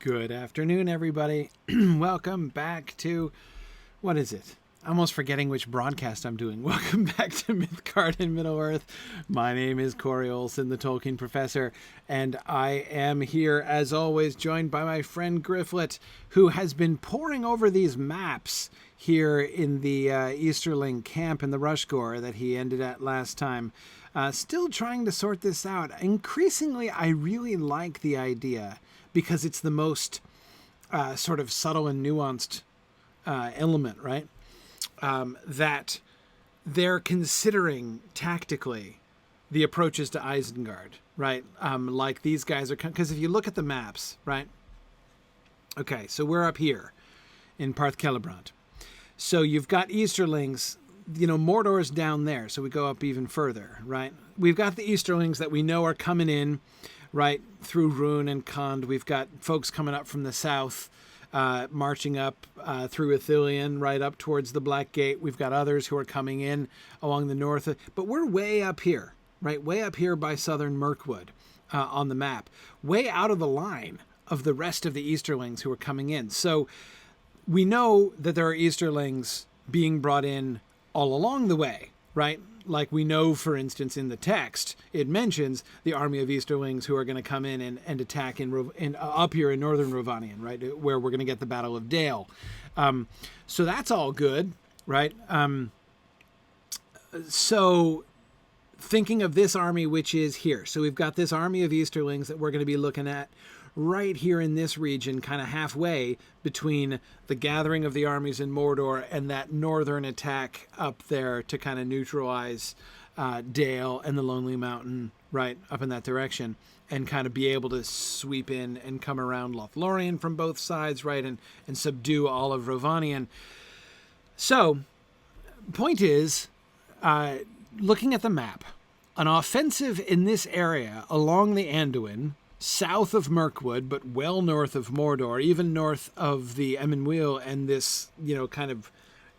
Good afternoon, everybody. Welcome back to, what is it? I'm almost forgetting which broadcast I'm doing. Welcome back to Mythgard in Middle-earth. My name is Corey Olson, the Tolkien Professor, and I am here, as always, joined by my friend Gryfflet, who has been poring over these maps here in the Easterling camp in the Rushgore that he ended at last time. Still trying to sort this out. Increasingly, I really like the idea because it's the most sort of subtle and nuanced element, right? That they're considering tactically the approaches to Isengard, right? Like these guys are, because if you look at the maps, right? Okay, so we're up here in Parth Celebrant. So you've got Easterlings, you know, Mordor's down there, so we go up even further, right? We've got the Easterlings that we know are coming in, right, through Rhûn and Khand. We've got folks coming up from the south, marching up through Ithilien, right up towards the Black Gate. We've got others who are coming in along the north. But we're way up here, right? Way up here by southern Mirkwood on the map. Way out of the line of the rest of the Easterlings who are coming in. So we know that there are Easterlings being brought in all along the way, right? Like we know, for instance, in the text, it mentions the army of Easterlings who are going to come in and attack up here in northern Rovanion, right, where we're going to get the Battle of Dale. So that's all good, right? So thinking of this army, which is here. So we've got this army of Easterlings that we're going to be looking at right here in this region, kind of halfway between the gathering of the armies in Mordor and that northern attack up there to kind of neutralize Dale and the Lonely Mountain, right, up in that direction, and kind of be able to sweep in and come around Lothlorien from both sides, right, and subdue all of Rovanion. So, point is, looking at the map, an offensive in this area along the Anduin, south of Mirkwood, but well north of Mordor, even north of the Emyn and this, you know, kind of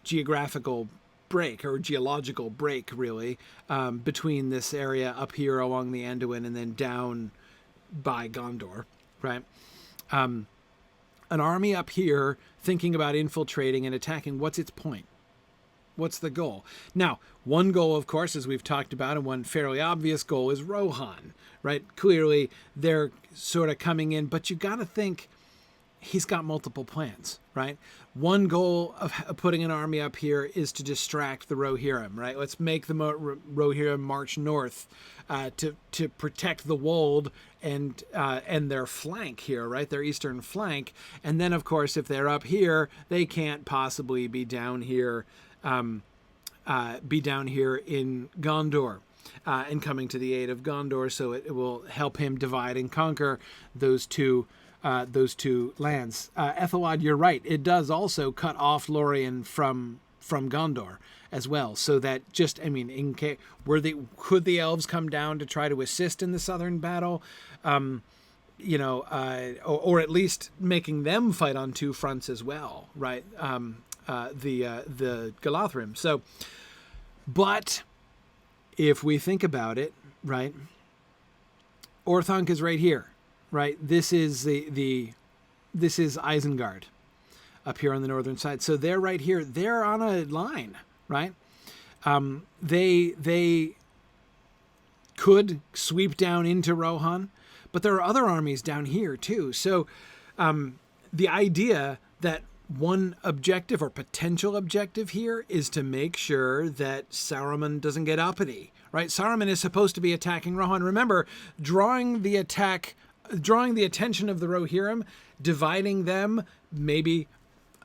geographical break or geological break, really, between this area up here along the Anduin and then down by Gondor, right? An army up here thinking about infiltrating and attacking. What's its point? What's the goal? Now, one goal, of course, as we've talked about, and one fairly obvious goal is Rohan, right? Clearly, they're sort of coming in, but you got to think he's got multiple plans, right? One goal of putting an army up here is to distract the Rohirrim, right? Let's make the Rohirrim march north to protect the Wold and their flank here, right? Their eastern flank. And then, of course, if they're up here, they can't possibly be down here in Gondor and coming to the aid of Gondor, so it will help him divide and conquer those two lands. Ethelwald, you're right. It does also cut off Lorien from Gondor as well, so that just, I mean, in case could the elves come down to try to assist in the southern battle? You know, or at least making them fight on two fronts as well, right? The Galathrim. So, but if we think about it, right, Orthanc is right here, right? This is this is Isengard up here on the northern side. So they're right here. They're on a line, right? They could sweep down into Rohan, but there are other armies down here too. So the idea that one objective or potential objective here is to make sure that Saruman doesn't get uppity, right? Saruman is supposed to be attacking Rohan. Remember, drawing the attention of the Rohirrim, dividing them, maybe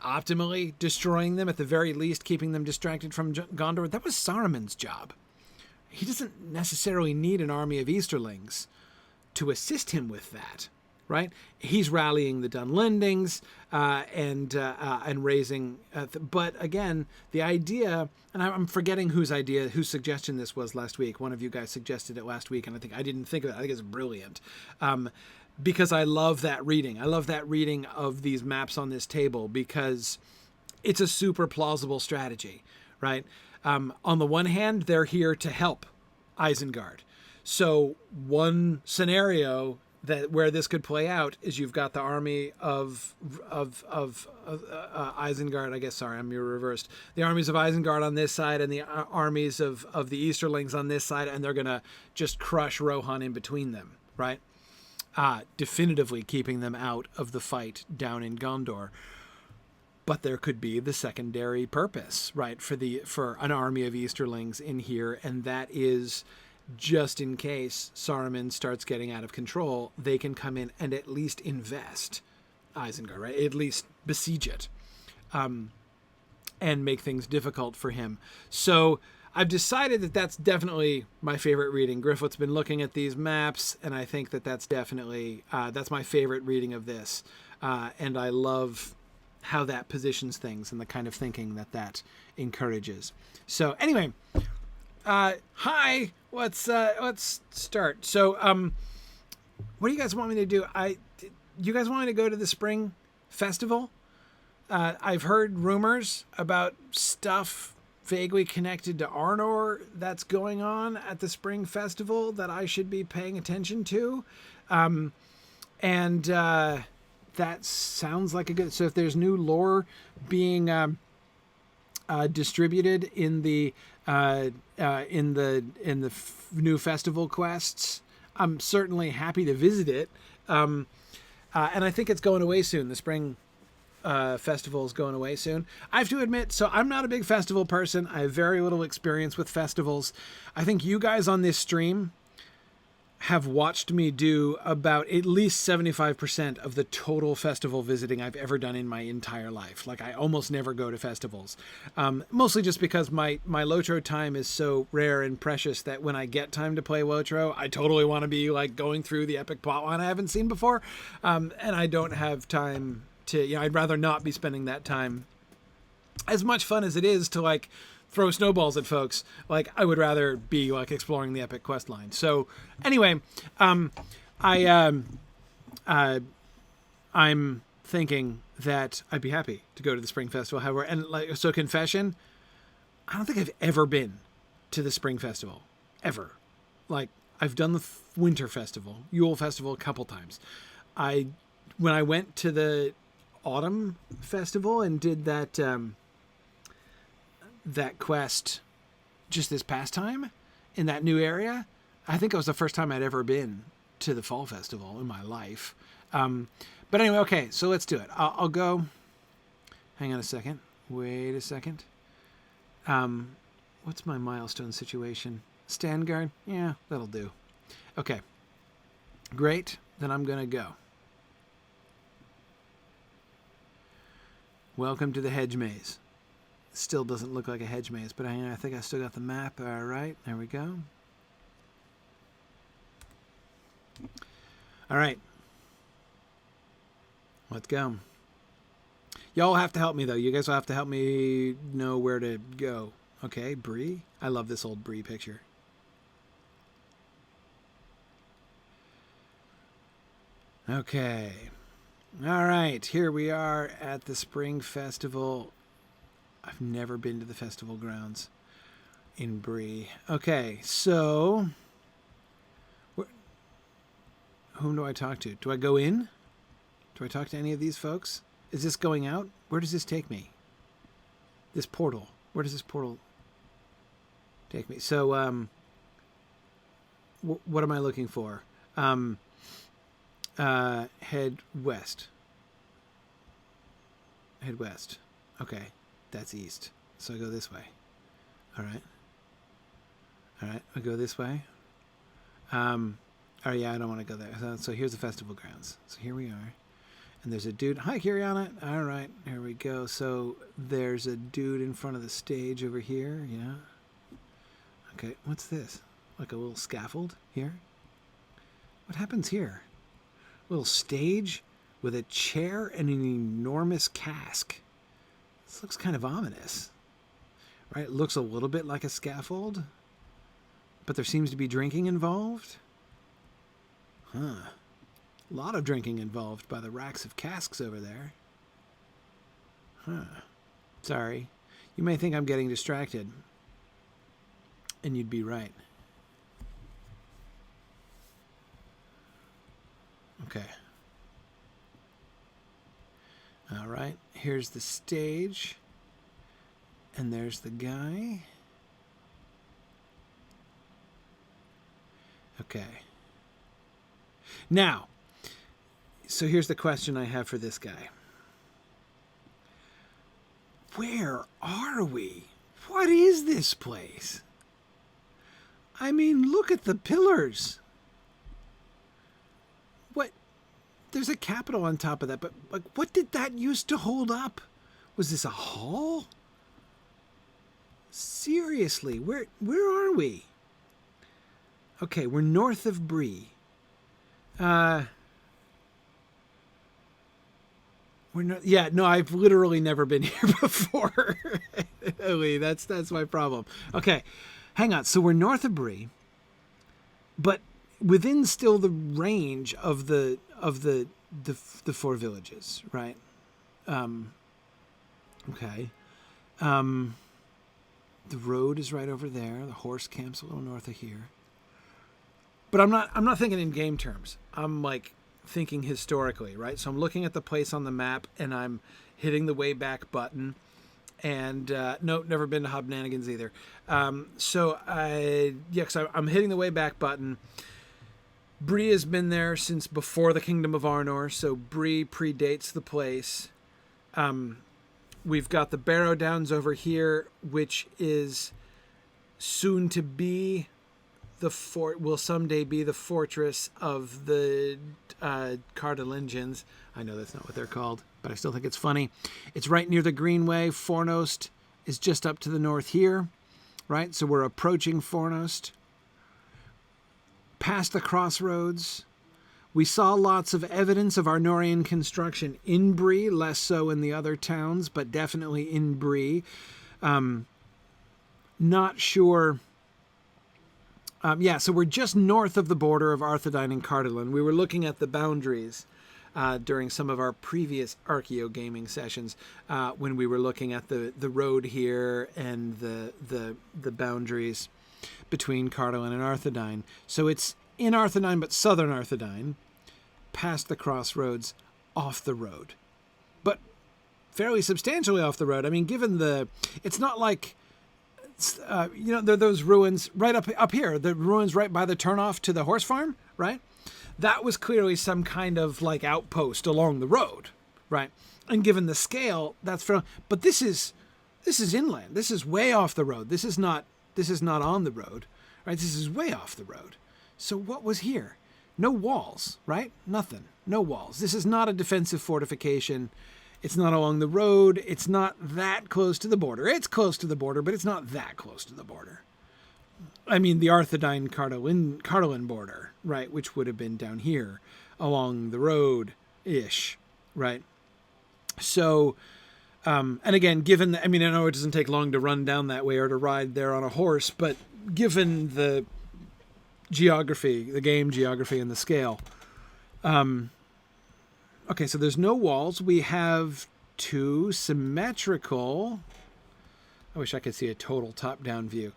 optimally destroying them, at the very least keeping them distracted from Gondor. That was Saruman's job. He doesn't necessarily need an army of Easterlings to assist him with that. Right, he's rallying the Dunlendings and raising. But again, the idea, and I'm forgetting whose suggestion this was last week. One of you guys suggested it last week, and I think I didn't think of it. I think it's brilliant because I love that reading. I love that reading of these maps on this table because it's a super plausible strategy. Right, on the one hand, they're here to help Isengard. So one scenario that where this could play out is you've got the army of Isengard. I guess, sorry, I'm reversed. The armies of Isengard on this side and the armies of the Easterlings on this side, and they're going to just crush Rohan in between them, right? Definitively keeping them out of the fight down in Gondor. But there could be the secondary purpose, right, for an army of Easterlings in here, and that is just in case Saruman starts getting out of control, they can come in and at least invest Isengard, right? At least besiege it, and make things difficult for him. So I've decided that that's definitely my favorite reading. Gryfflet's been looking at these maps, and I think that that's definitely that's my favorite reading of this, and I love how that positions things and the kind of thinking that encourages. So anyway, hi, let's start. So what do you guys want me to do? You guys want me to go to the spring festival? I've heard rumors about stuff vaguely connected to Arnor that's going on at the spring festival that I should be paying attention to, and that sounds like a good. So if there's new lore being distributed in the new festival quests, I'm certainly happy to visit it. And I think it's going away soon. The spring festival is going away soon. I have to admit, so I'm not a big festival person. I have very little experience with festivals. I think you guys on this stream have watched me do about at least 75% of the total festival visiting I've ever done in my entire life. Like, I almost never go to festivals, mostly just because my Lotro time is so rare and precious that when I get time to play Lotro, I totally want to be like going through the epic plotline I haven't seen before, and I don't have time to. I'd rather not be spending that time. As much fun as it is to like throw snowballs at folks, like I would rather be like exploring the epic quest line. So anyway, I'm thinking that I'd be happy to go to the spring festival. However, and like, so confession, I don't think I've ever been to the spring festival ever. Like, I've done the winter festival, Yule festival a couple times. When I went to the autumn festival and did that quest just this past time in that new area, I think it was the first time I'd ever been to the fall festival in my life. But anyway, okay, so let's do it. I'll go. Hang on a second. Wait a second. What's my milestone situation? Stand guard? Yeah, that'll do. Okay. Great. Then I'm going to go. Welcome to the hedge maze. Still doesn't look like a hedge maze, but I think I still got the map. All right, there we go. All right. Let's go. Y'all have to help me, though. You guys will have to help me know where to go. Okay, Bree. I love this old Bree picture. Okay. All right, here we are at the Spring Festival. I've never been to the festival grounds in Bree. Okay, so whom do I talk to? Do I go in? Do I talk to any of these folks? Is this going out? Where does this take me? This portal. Where does this portal take me? So, what am I looking for? Head west. Head west. Okay. That's east. So I go this way. All right. All right. I go this way. Oh, yeah, I don't want to go there. So here's the festival grounds. So here we are. And there's a dude. Hi, Kiriana. All right. Here we go. So there's a dude in front of the stage over here. Yeah. Okay. What's this? Like a little scaffold here? What happens here? A little stage with a chair and an enormous cask. This looks kind of ominous, right? It looks a little bit like a scaffold, but there seems to be drinking involved. Huh. A lot of drinking involved by the racks of casks over there. Huh. Sorry. You may think I'm getting distracted, and you'd be right. Okay. All right. Here's the stage. And there's the guy. Okay. Now, so here's the question I have for this guy. Where are we? What is this place? I mean, look at the pillars. What? There's a capital on top of that, but like, what did that used to hold up? Was this a hall? Seriously, where are we? Okay, we're north of Bree. We're not. Yeah, no, I've literally never been here before. That's my problem. Okay, hang on. So we're north of Bree, but within still the range of the four villages, right? Okay. The road is right over there. The horse camp's a little north of here. But I'm not thinking in game terms. I'm like thinking historically, right? So I'm looking at the place on the map and I'm hitting the way back button. And no, never been to Hobnanigans either. So I'm hitting the way back button. Bree has been there since before the Kingdom of Arnor, so Bree predates the place. We've got the Barrow Downs over here, which is soon to be will someday be the fortress of the Cardolingians. I know that's not what they're called, but I still think it's funny. It's right near the Greenway. Fornost is just up to the north here, right? So we're approaching Fornost. Past the crossroads. We saw lots of evidence of Arnorian construction in Bree, less so in the other towns, but definitely in Bree. Not sure. So we're just north of the border of Arthedain and Cardolan. We were looking at the boundaries during some of our previous Archeo gaming sessions when we were looking at the road here and the boundaries between Cardolan and Arthedain. So it's in Arthedain, but southern Arthedain, past the crossroads, off the road. But fairly substantially off the road. I mean, it's not like, there are those ruins right up here, the ruins right by the turnoff to the horse farm, right? That was clearly some kind of like outpost along the road, right? And given the scale, but this is inland. This is way off the road. This is not on the road, right? This is way off the road. So what was here? No walls, right? Nothing. No walls. This is not a defensive fortification. It's not along the road. It's not that close to the border. It's close to the border, but it's not that close to the border. I mean, the Arthedain-Cardolan border, right? Which would have been down here along the road-ish, right? So, and again, I know it doesn't take long to run down that way or to ride there on a horse, but given the geography, the game geography and the scale. Okay, so there's no walls. We have two symmetrical, I wish I could see a total top-down view.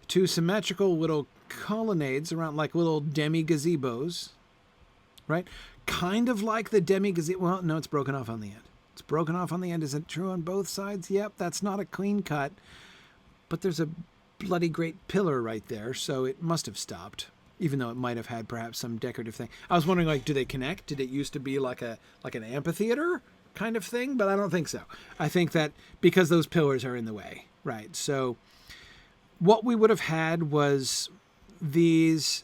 Two symmetrical little colonnades around like little demi-gazebos, right? Kind of like the demi-gazebo. Well, no, it's broken off on the end. It's broken off on the end. Is it true on both sides? Yep, that's not a clean cut. But there's a bloody great pillar right there, so it must have stopped, even though it might have had perhaps some decorative thing. I was wondering, like, do they connect? Did it used to be like an amphitheater kind of thing? But I don't think so. I think that because those pillars are in the way, right? So what we would have had was this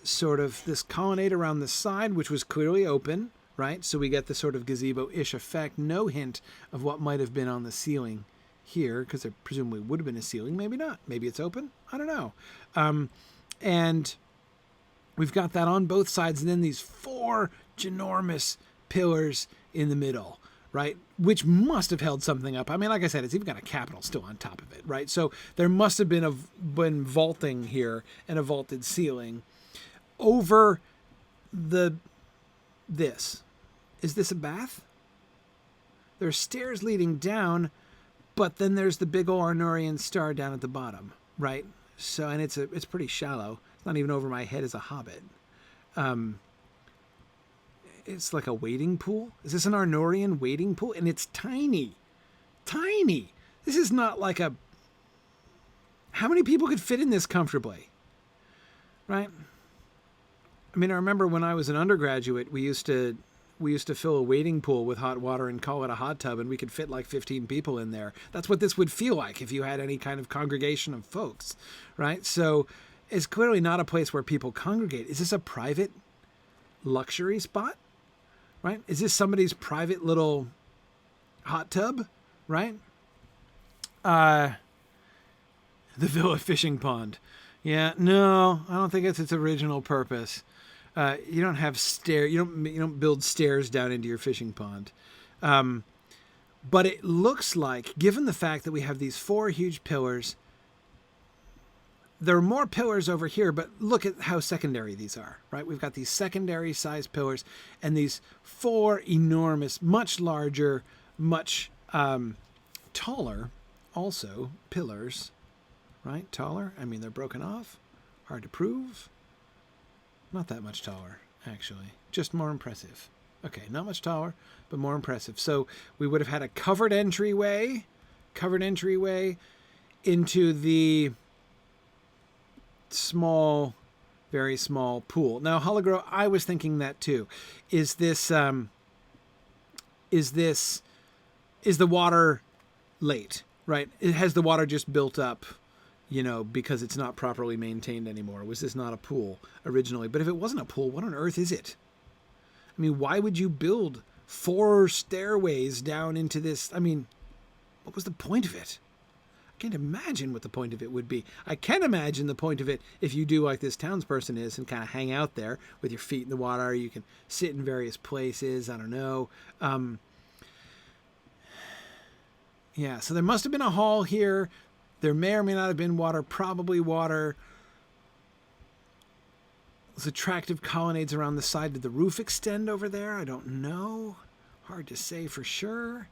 colonnade around the side, which was clearly open, right? So we get the sort of gazebo-ish effect. No hint of what might have been on the ceiling here, because there presumably would have been a ceiling. Maybe not. Maybe it's open. I don't know. And we've got that on both sides, and then these four ginormous pillars in the middle, right? Which must have held something up. I mean, like I said, it's even got a capital still on top of it, right? So there must have been vaulting here and a vaulted ceiling over this. Is this a bath? There's stairs leading down, but then there's the big old Arnorian star down at the bottom, right? So, and it's pretty shallow. It's not even over my head as a hobbit. it's like a wading pool. Is this an Arnorian wading pool? And it's tiny. Tiny. This is not like a... How many people could fit in this comfortably? Right? I mean, I remember when I was an undergraduate, we used to fill a wading pool with hot water and call it a hot tub, and we could fit like 15 people in there. That's what this would feel like if you had any kind of congregation of folks, right? So it's clearly not a place where people congregate. Is this a private luxury spot, right? Is this somebody's private little hot tub, right? The Villa fishing pond. Yeah, no, I don't think it's its original purpose. You don't have you don't build stairs down into your fishing pond. But it looks like, given the fact that we have these 4 huge pillars, there are more pillars over here, but look at how secondary these are, right? We've got these secondary sized pillars and these 4 enormous, much larger, much taller also pillars, right? Taller. I mean, they're broken off. Hard to prove. Not that much taller, actually. Just more impressive. Okay, not much taller, but more impressive. So we would have had a covered entryway into the small, very small pool. Now, Holograph, I was thinking that too. Is the water late, right? Has the water just built up, because it's not properly maintained anymore? Was this not a pool originally? But if it wasn't a pool, what on earth is it? I mean, why would you build 4 stairways down into this? I mean, what was the point of it? I can't imagine what the point of it would be. I can imagine the point of it if you do like this townsperson is and kind of hang out there with your feet in the water. You can sit in various places. I don't know. Yeah, so there must have been a hall here. There may or may not have been water, probably water. Those attractive colonnades around the side. Did the roof extend over there? I don't know. Hard to say for sure.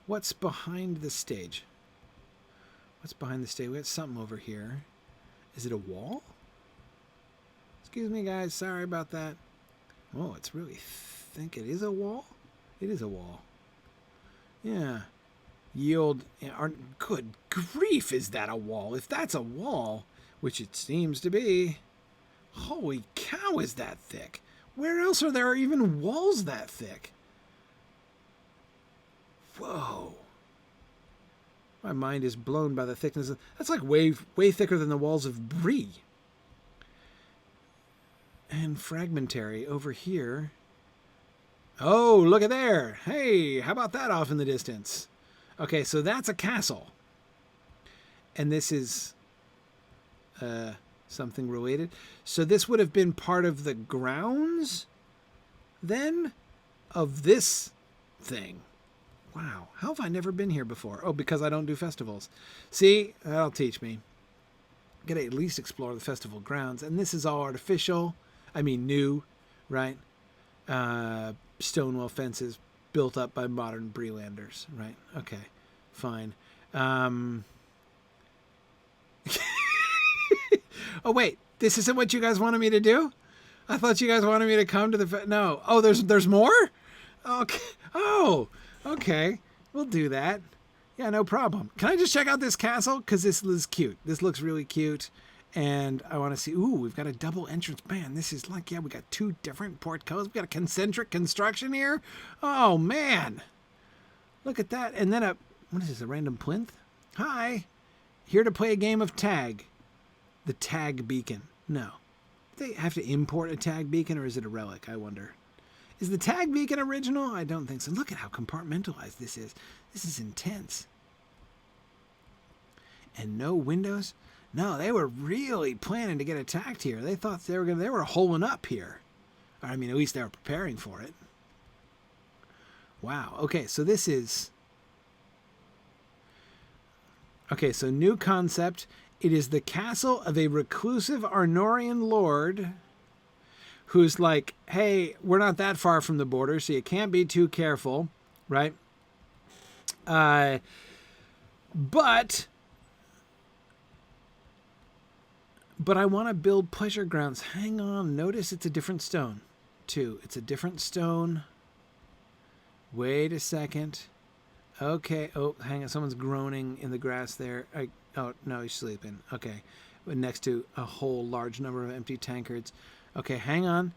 What's behind the stage? What's behind the stage? We got something over here. Is it a wall? Excuse me, guys. Sorry about that. Oh, it's really thick. It is a wall? It is a wall. Yeah. Yield. Good grief, is that a wall? If that's a wall, which it seems to be, holy cow, is that thick? Where else are there even walls that thick? Whoa. My mind is blown by the thickness. That's like way thicker than the walls of Bree. And fragmentary over here. Oh, look at there. Hey, how about that off in the distance? Okay, so that's a castle. And this is something related. So this would have been part of the grounds then of this thing. Wow, how have I never been here before? Oh, because I don't do festivals. See, that'll teach me. Gotta at least explore the festival grounds. And this is all artificial. I mean, new, right? Stonewall fences built up by modern Breelanders, right? Okay, fine. Oh, wait, this isn't what you guys wanted me to do? I thought you guys wanted me to come to the... No. Oh, there's more? Okay. Oh, okay. We'll do that. Yeah, no problem. Can I just check out this castle? Because this is cute. This looks really cute. And I want to see... Ooh, we've got a double entrance. Man, this is like... Yeah, we got 2 different portcullis. We got a concentric construction here. Oh, man. Look at that. And then what is this, a random plinth? Hi. Here to play a game of tag. The tag beacon. No. They have to import a tag beacon, or is it a relic? I wonder. Is the tag beacon original? I don't think so. Look at how compartmentalized this is. This is intense. And no windows? No, they were really planning to get attacked here. They thought they were holing up here. I mean, at least they were preparing for it. Wow. Okay, so this is... Okay, so new concept. It is the castle of a reclusive Arnorian lord who's like, hey, we're not that far from the border, so you can't be too careful, right? But I want to build pleasure grounds. Hang on, notice it's a different stone. too. It's a different stone. Wait a second. Okay. Oh, hang on. Someone's groaning in the grass there. Oh, no, he's sleeping. Okay. Next to a whole large number of empty tankards. Okay, hang on.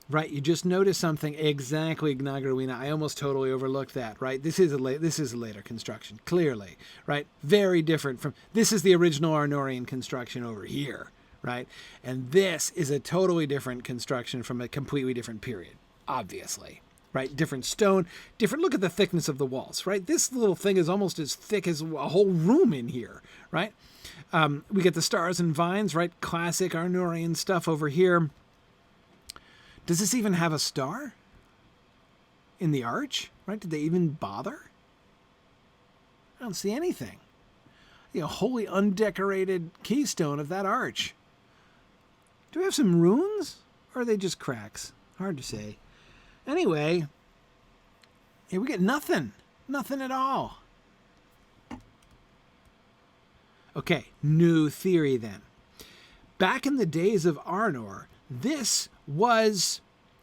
Right, you just noticed something. Exactly, Gnagrawina. I almost totally overlooked that, right? This is a later construction, clearly, right? Very different from... This is the original Arnorian construction over here, right? And this is a totally different construction from a completely different period, obviously, right? Different stone, different... Look at the thickness of the walls, right? This little thing is almost as thick as a whole room in here, right? We get the stars and vines, right? Classic Arnorian stuff over here. Does this even have a star in the arch, right? Did they even bother? I don't see anything. You know, wholly undecorated keystone of that arch. Do we have some runes? Or are they just cracks? Hard to say. Anyway, here we get nothing. Nothing at all. Okay, new theory then. Back in the days of Arnor, this was...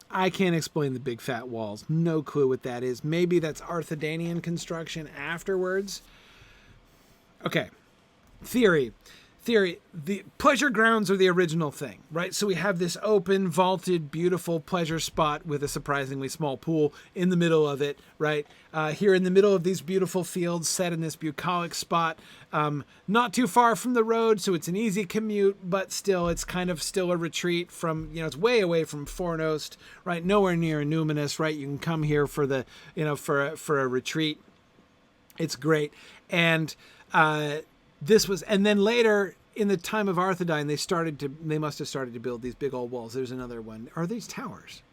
I can't explain the big fat walls. No clue what that is. Maybe that's Arthedanian construction afterwards. Okay, theory. The pleasure grounds are the original thing, right? So we have this open, vaulted, beautiful pleasure spot with a surprisingly small pool in the middle of it, right? Here in the middle of these beautiful fields set in this bucolic spot, not too far from the road, so it's an easy commute, but still, it's kind of still a retreat from, you know, it's way away from Fornost, right? Nowhere near Annuminas, right? You can come here for the, you know, for a retreat. It's great. And, this was, and then later in the time of Arthedain, they must have started to build these big old walls. There's another one. Are these towers?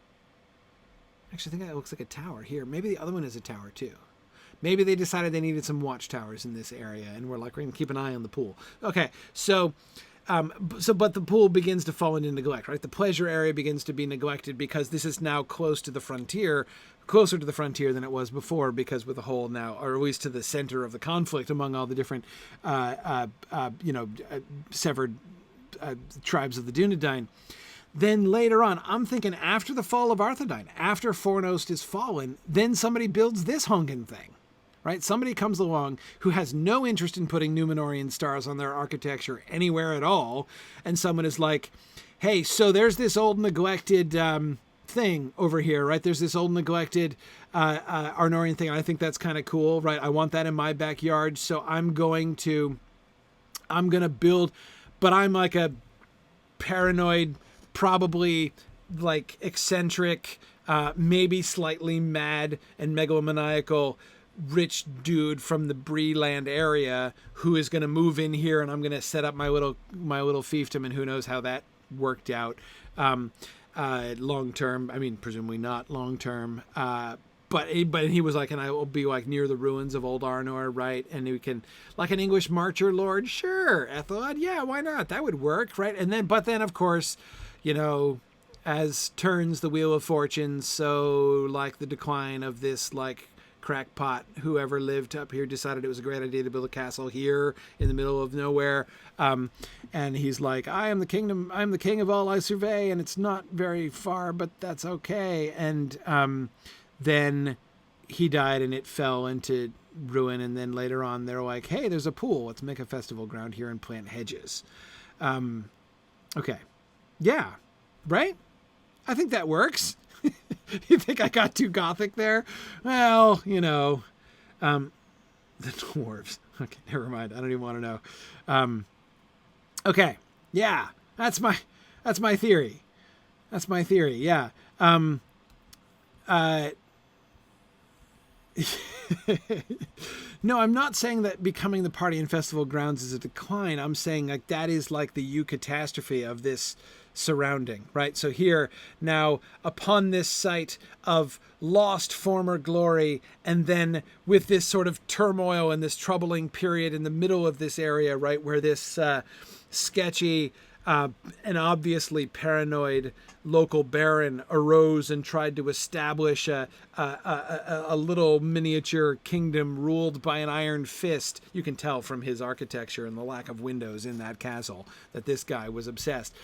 Actually, I think that looks like a tower here. Maybe the other one is a tower too. Maybe they decided they needed some watchtowers in this area, and we're like, we're going to keep an eye on the pool. Okay, but the pool begins to fall into neglect, right? The pleasure area begins to be neglected because this is now closer to the frontier than it was before, because with the whole now, or at least to the center of the conflict among all the different, severed tribes of the Dunedain. Then later on, I'm thinking after the fall of Arthedain, after Fornost is fallen, then somebody builds this honkin' thing. Right? Somebody comes along who has no interest in putting Numenorian stars on their architecture anywhere at all, and someone is like, hey, so there's this old neglected thing over here, right? There's this old neglected Arnorian thing. I think that's kind of cool, right? I want that in my backyard, so I'm going to build, but I'm like a paranoid, probably like eccentric, maybe slightly mad and megalomaniacal rich dude from the Bree land area who is going to move in here, and I'm going to set up my little fiefdom, and who knows how that worked out long term. I mean, presumably not long term. But he was like, and I will be like near the ruins of old Arnor, right? And we can, like an English marcher lord, sure, Ethelred, yeah, why not? That would work, right? And then, but then of course, you know, as turns the wheel of fortune, so like the decline of this like crackpot, whoever lived up here decided it was a great idea to build a castle here in the middle of nowhere. And he's like, I'm the king of all I survey, and it's not very far, but that's okay. And then he died and it fell into ruin. And then later on, they're like, hey, there's a pool. Let's make a festival ground here and plant hedges. Okay. Yeah. Right? I think that works. You think I got too gothic there? Well, you know, the dwarves. Okay, never mind. I don't even want to know. Okay, yeah, that's my theory. That's my theory. Yeah. No, I'm not saying that becoming the party and festival grounds is a decline. I'm saying like that is like the eucatastrophe of this surrounding, right? So here now upon this site of lost former glory, and then with this sort of turmoil and this troubling period in the middle of this area, right, where this sketchy and obviously paranoid local baron arose and tried to establish a little miniature kingdom ruled by an iron fist. You can tell from his architecture and the lack of windows in that castle that this guy was obsessed.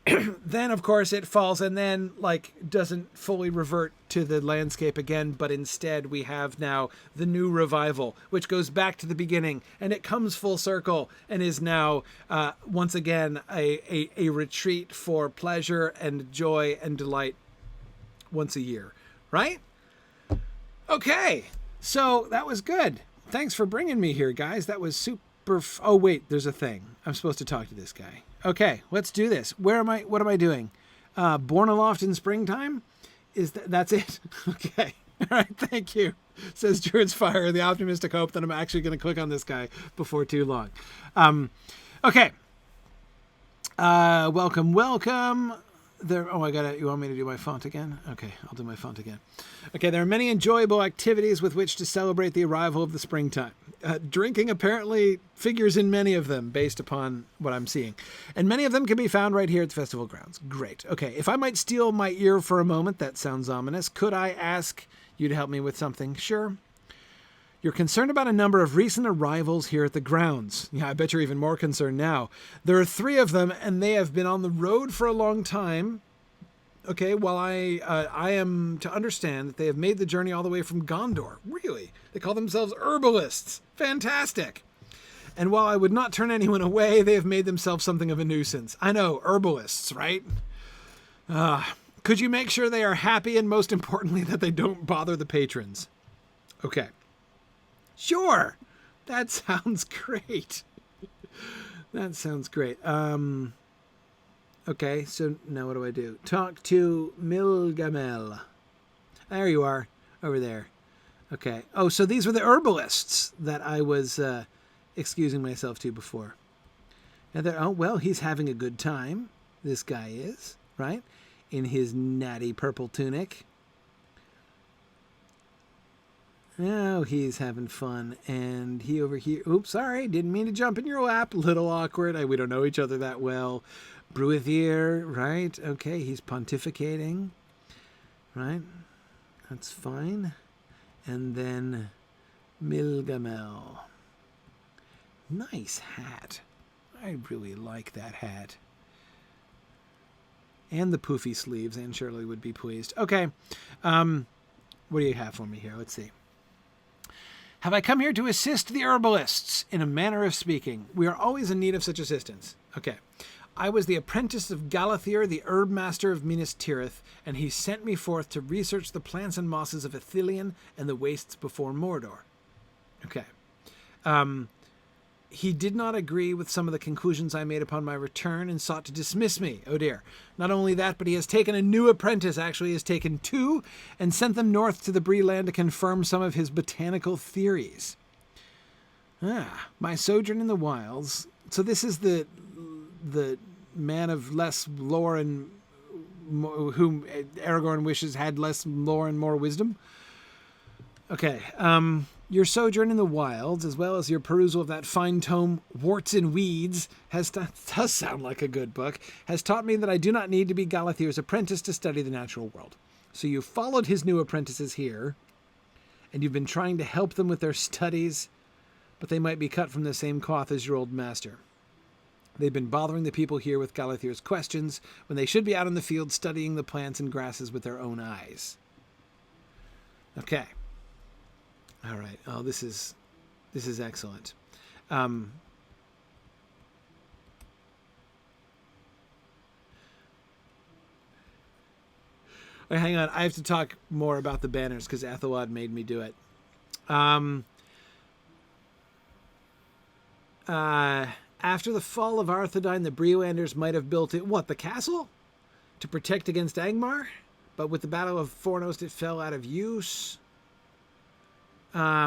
then of course it falls and then like doesn't fully revert to the landscape again, but instead we have now the new revival, which goes back to the beginning, and it comes full circle and is now once again a retreat for pleasure and joy and delight once a year, right? Okay, so that was good. Thanks for bringing me here, guys. That was super. Oh wait, there's a thing. I'm supposed to talk to this guy. Okay, let's do this. Where am I? What am I doing? Born aloft in springtime? That's it? Okay. All right, thank you. Says Druid's Fire, the optimistic hope that I'm actually going to click on this guy before too long. Okay. Welcome. There. Oh, you want me to do my font again? Okay, I'll do my font again. Okay, there are many enjoyable activities with which to celebrate the arrival of the springtime. Drinking apparently figures in many of them based upon what I'm seeing. And many of them can be found right here at the festival grounds. Great. Okay, if I might steal my ear for a moment, that sounds ominous. Could I ask you to help me with something? Sure. You're concerned about a number of recent arrivals here at the grounds. Yeah, I bet you're even more concerned now. There are 3 of them, and they have been on the road for a long time. Okay, well, I am to understand that they have made the journey all the way from Gondor. Really? They call themselves herbalists. Fantastic. And while I would not turn anyone away, they have made themselves something of a nuisance. I know, herbalists, right? Could you make sure they are happy and, most importantly, that they don't bother the patrons? Okay. Sure. That sounds great. That sounds great. Okay, so now what do I do? Talk to Milgamel. There you are, over there. Okay. Oh, so these were the herbalists that I was excusing myself to before. And oh, well, he's having a good time. This guy is, right? In his natty purple tunic. Oh, he's having fun. And he over here. Oops, sorry. Didn't mean to jump in your lap. Little awkward. We don't know each other that well. Bruithier, right? Okay, he's pontificating. Right? That's fine. And then Milgamel. Nice hat. I really like that hat. And the poofy sleeves. Anne Shirley would be pleased. Okay. What do you have for me here? Let's see. Have I come here to assist the herbalists? In a manner of speaking. We are always in need of such assistance. Okay. I was the apprentice of Galathyr, the herb master of Minas Tirith, and he sent me forth to research the plants and mosses of Ithilien and the wastes before Mordor. Okay. He did not agree with some of the conclusions I made upon my return and sought to dismiss me. Oh dear. Not only that, but he has taken a new apprentice, actually has taken 2, and sent them north to the Bree land to confirm some of his botanical theories. My sojourn in the wilds. So this is the man of less lore and whom Aragorn wishes had less lore and more wisdom. Okay. Your sojourn in the wilds, as well as your perusal of that fine tome, Warts and Weeds, does sound like a good book, has taught me that I do not need to be Galathyr's apprentice to study the natural world. So you followed his new apprentices here, and you've been trying to help them with their studies, but they might be cut from the same cloth as your old master. They've been bothering the people here with Galathyr's questions, when they should be out in the field studying the plants and grasses with their own eyes. Okay. All right. Oh, this is excellent. Wait, hang on. I have to talk more about the banners because Athelwad made me do it. After the fall of Arthedain, the Breelanders might have built it. What, the castle? To protect against Angmar? But with the Battle of Fornost, it fell out of use. I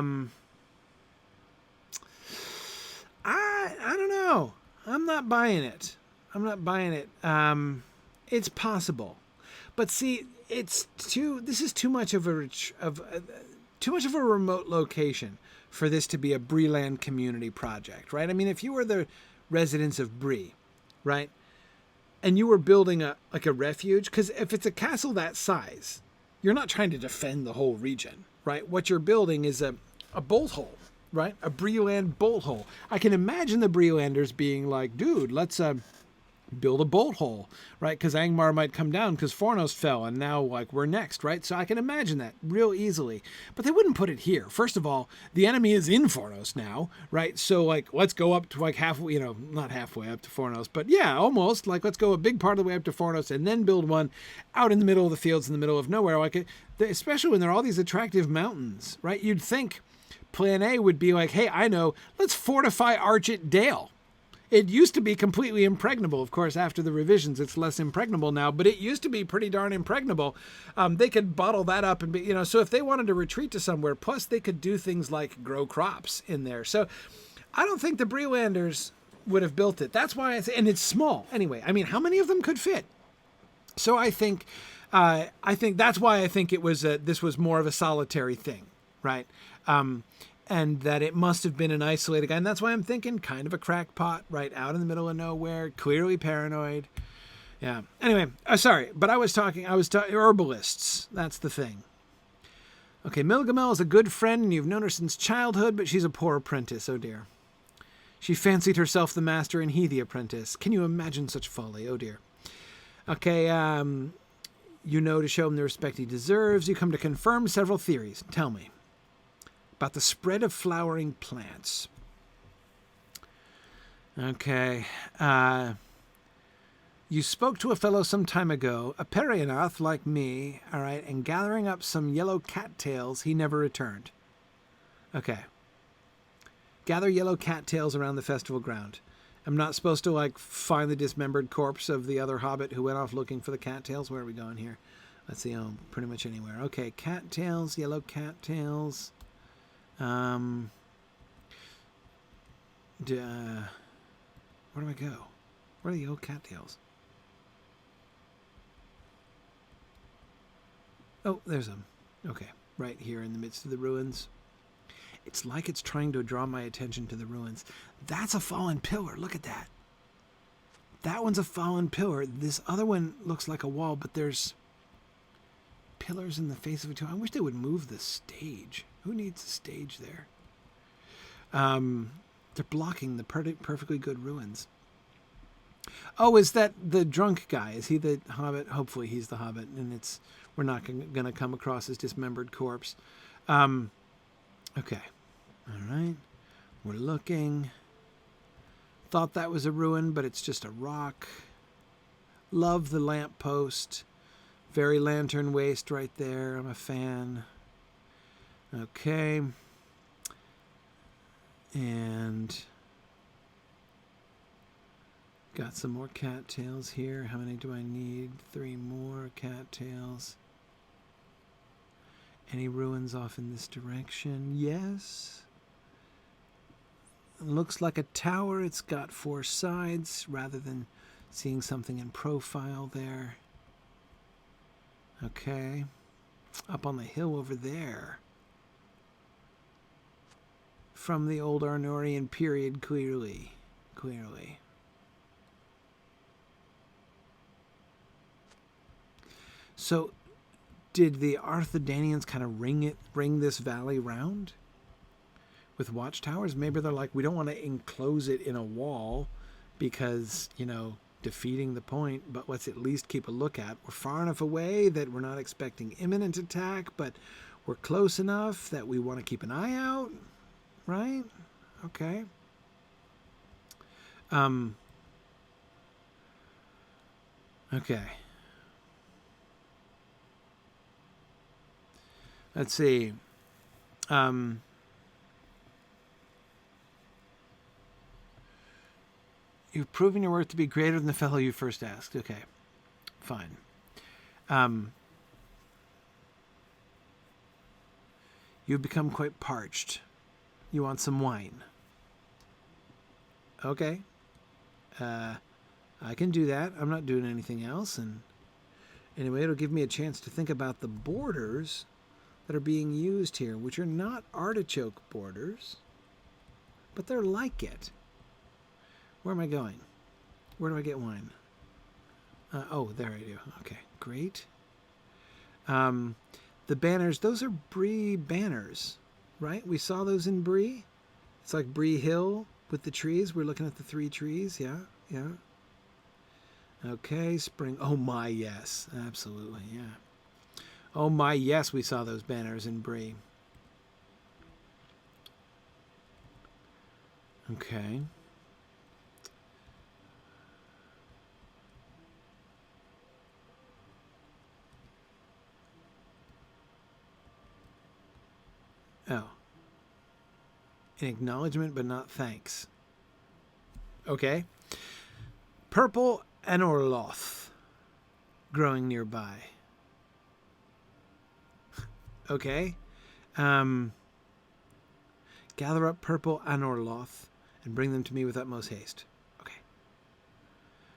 don't know. I'm not buying it. It's possible. But see, this is too much of a remote location for this to be a Breeland community project, right? I mean, if you were the residents of Bree, right, and you were building a refuge, because if it's a castle that size, you're not trying to defend the whole region, right? What you're building is a bolt hole, right? A Breeland bolt hole. I can imagine the Breelanders being like, dude, let's build a bolt hole, right? Because Angmar might come down because Fornos fell, and now like we're next, right? So I can imagine that real easily. But they wouldn't put it here. First of all, the enemy is in Fornos now, right? So like let's go up to like halfway, you know, not halfway up to Fornos, but yeah, almost. Like let's go a big part of the way up to Fornos and then build one out in the middle of the fields in the middle of nowhere, like especially when there are all these attractive mountains, right? You'd think Plan A would be like, hey, I know, let's fortify Archet Dale. It used to be completely impregnable. Of course, after the revisions, it's less impregnable now, but it used to be pretty darn impregnable. They could bottle that up and be, you know, so if they wanted to retreat to somewhere, plus they could do things like grow crops in there. So I don't think the Breelanders would have built it. That's why and it's small anyway. I mean, how many of them could fit? So I think that's why I think it was, this was more of a solitary thing, right? And that it must have been an isolated guy. And that's why I'm thinking kind of a crackpot, right out in the middle of nowhere, clearly paranoid. Yeah. Anyway, sorry, but I was talking herbalists. That's the thing. Okay, Milgamel is a good friend, and you've known her since childhood, but she's a poor apprentice. Oh, dear. She fancied herself the master and he the apprentice. Can you imagine such folly? Oh, dear. Okay, you know to show him the respect he deserves. You come to confirm several theories. Tell me. About the spread of flowering plants. Okay. You spoke to a fellow some time ago, a Perianath like me, all right, and gathering up some yellow cattails, he never returned. Okay. Gather yellow cattails around the festival ground. I'm not supposed to, like, find the dismembered corpse of the other hobbit who went off looking for the cattails. Where are we going here? Let's see. Oh, pretty much anywhere. Okay, cattails, yellow cattails. Where do I go? Where are the old cattails? Oh, there's them. Okay, right here in the midst of the ruins. It's like it's trying to draw my attention to the ruins. That's a fallen pillar. Look at that. That one's a fallen pillar. This other one looks like a wall, but there's pillars in the face of it too. I wish they would move the stage. Who needs a stage there? They're blocking the perfectly good ruins. Oh, is that the drunk guy? Is he the hobbit? Hopefully he's the hobbit, and we're not going to come across his dismembered corpse. Okay. All right. We're looking. Thought that was a ruin, but it's just a rock. Love the lamppost. Very lantern waste right there. I'm a fan. Okay. And got some more cattails here. How many do I need? 3 more cattails. Any ruins off in this direction? Yes. Looks like a tower. It's got 4 sides rather than seeing something in profile there. Okay. Up on the hill over there. From the old Arnorian period, clearly. Clearly. So, did the Arthedanians kind of ring this valley round with watchtowers? Maybe they're like, we don't want to enclose it in a wall because, you know, defeating the point, but let's at least keep a look at. We're far enough away that we're not expecting imminent attack, but we're close enough that we want to keep an eye out, right? Okay. Okay. Let's see. You've proven your worth to be greater than the fellow you first asked. Okay, fine. You've become quite parched. You want some wine. Okay. I can do that. I'm not doing anything else. And anyway, it'll give me a chance to think about the borders that are being used here, which are not artichoke borders, but they're like it. Where am I going? Where do I get wine? Oh, there I do. Okay, great. The banners, those are Bree banners, right? We saw those in Bree. It's like Bree Hill with the trees. We're looking at the 3 trees. Yeah, yeah. Okay, spring. Oh my, yes. Absolutely, yeah. Oh my, yes, we saw those banners in Bree. Okay. Oh. An acknowledgement, but not thanks. Okay. Purple anorloth growing nearby. Okay. Gather up purple anorloth and bring them to me with utmost haste. Okay.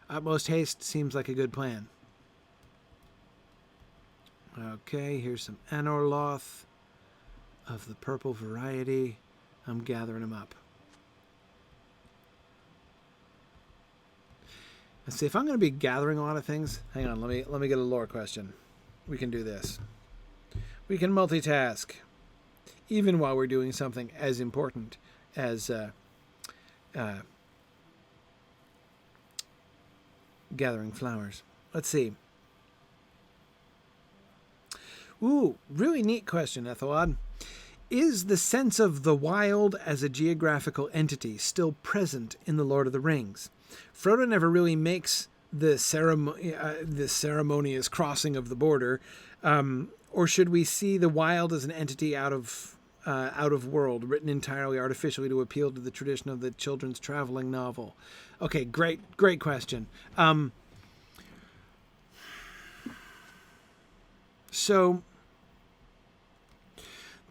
Utmost haste seems like a good plan. Okay, here's some anorloth of the purple variety. I'm gathering them up. Let's see, if I'm going to be gathering a lot of things, hang on, let me get a lore question. We can do this. We can multitask, even while we're doing something as important as gathering flowers. Let's see. Ooh, really neat question, Ethelwad. Is the sense of the wild as a geographical entity still present in The Lord of the Rings? Frodo never really makes the ceremonious crossing of the border, or should we see the wild as an entity out of world, written entirely artificially to appeal to the tradition of the children's traveling novel? Okay, great question. So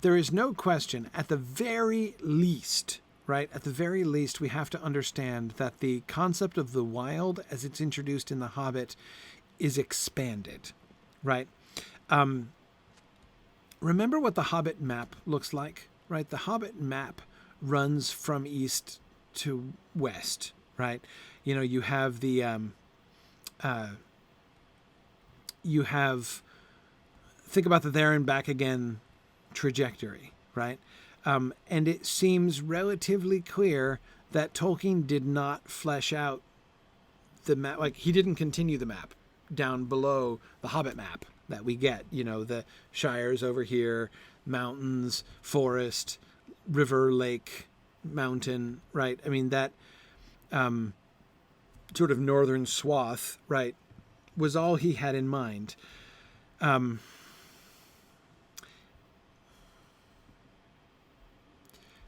there is no question, at the very least, right? At the very least, we have to understand that the concept of the wild, as it's introduced in The Hobbit, is expanded, right? Remember what the Hobbit map looks like, right? The Hobbit map runs from east to west, right? You know, you have the, think about the there and back again trajectory, right? And it seems relatively clear that Tolkien did not flesh out the map. Like, he didn't continue the map down below the Hobbit map that we get. You know, the Shires over here, mountains, forest, river, lake, mountain, right? I mean, that sort of northern swath, right, was all he had in mind.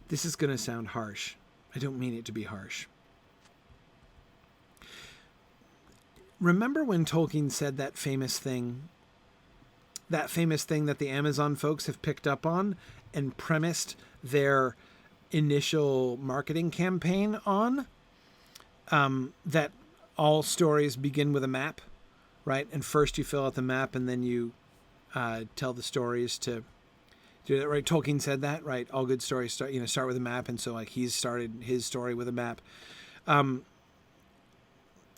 This is going to sound harsh. I don't mean it to be harsh. Remember when Tolkien said that famous thing that the Amazon folks have picked up on and premised their initial marketing campaign on? That all stories begin with a map, right? And first you fill out the map and then you tell the stories to do that, right? Tolkien said that, right? All good stories start with a map, and so like he's started his story with a map.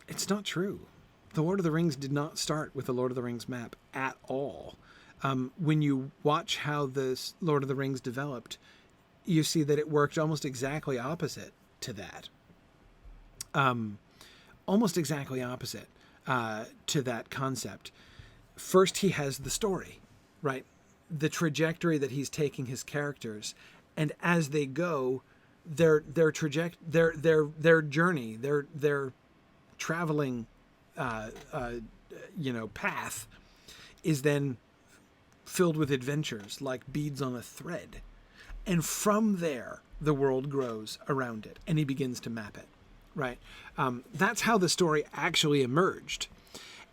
It's not true. The Lord of the Rings did not start with the Lord of the Rings map at all. When you watch how the Lord of the Rings developed, you see that it worked almost exactly opposite to that. Almost exactly opposite to that concept. First, he has the story, right? The trajectory that he's taking his characters, and as they go, their journey, their traveling, path is then filled with adventures like beads on a thread, and from there the world grows around it, and he begins to map it, right? That's how the story actually emerged,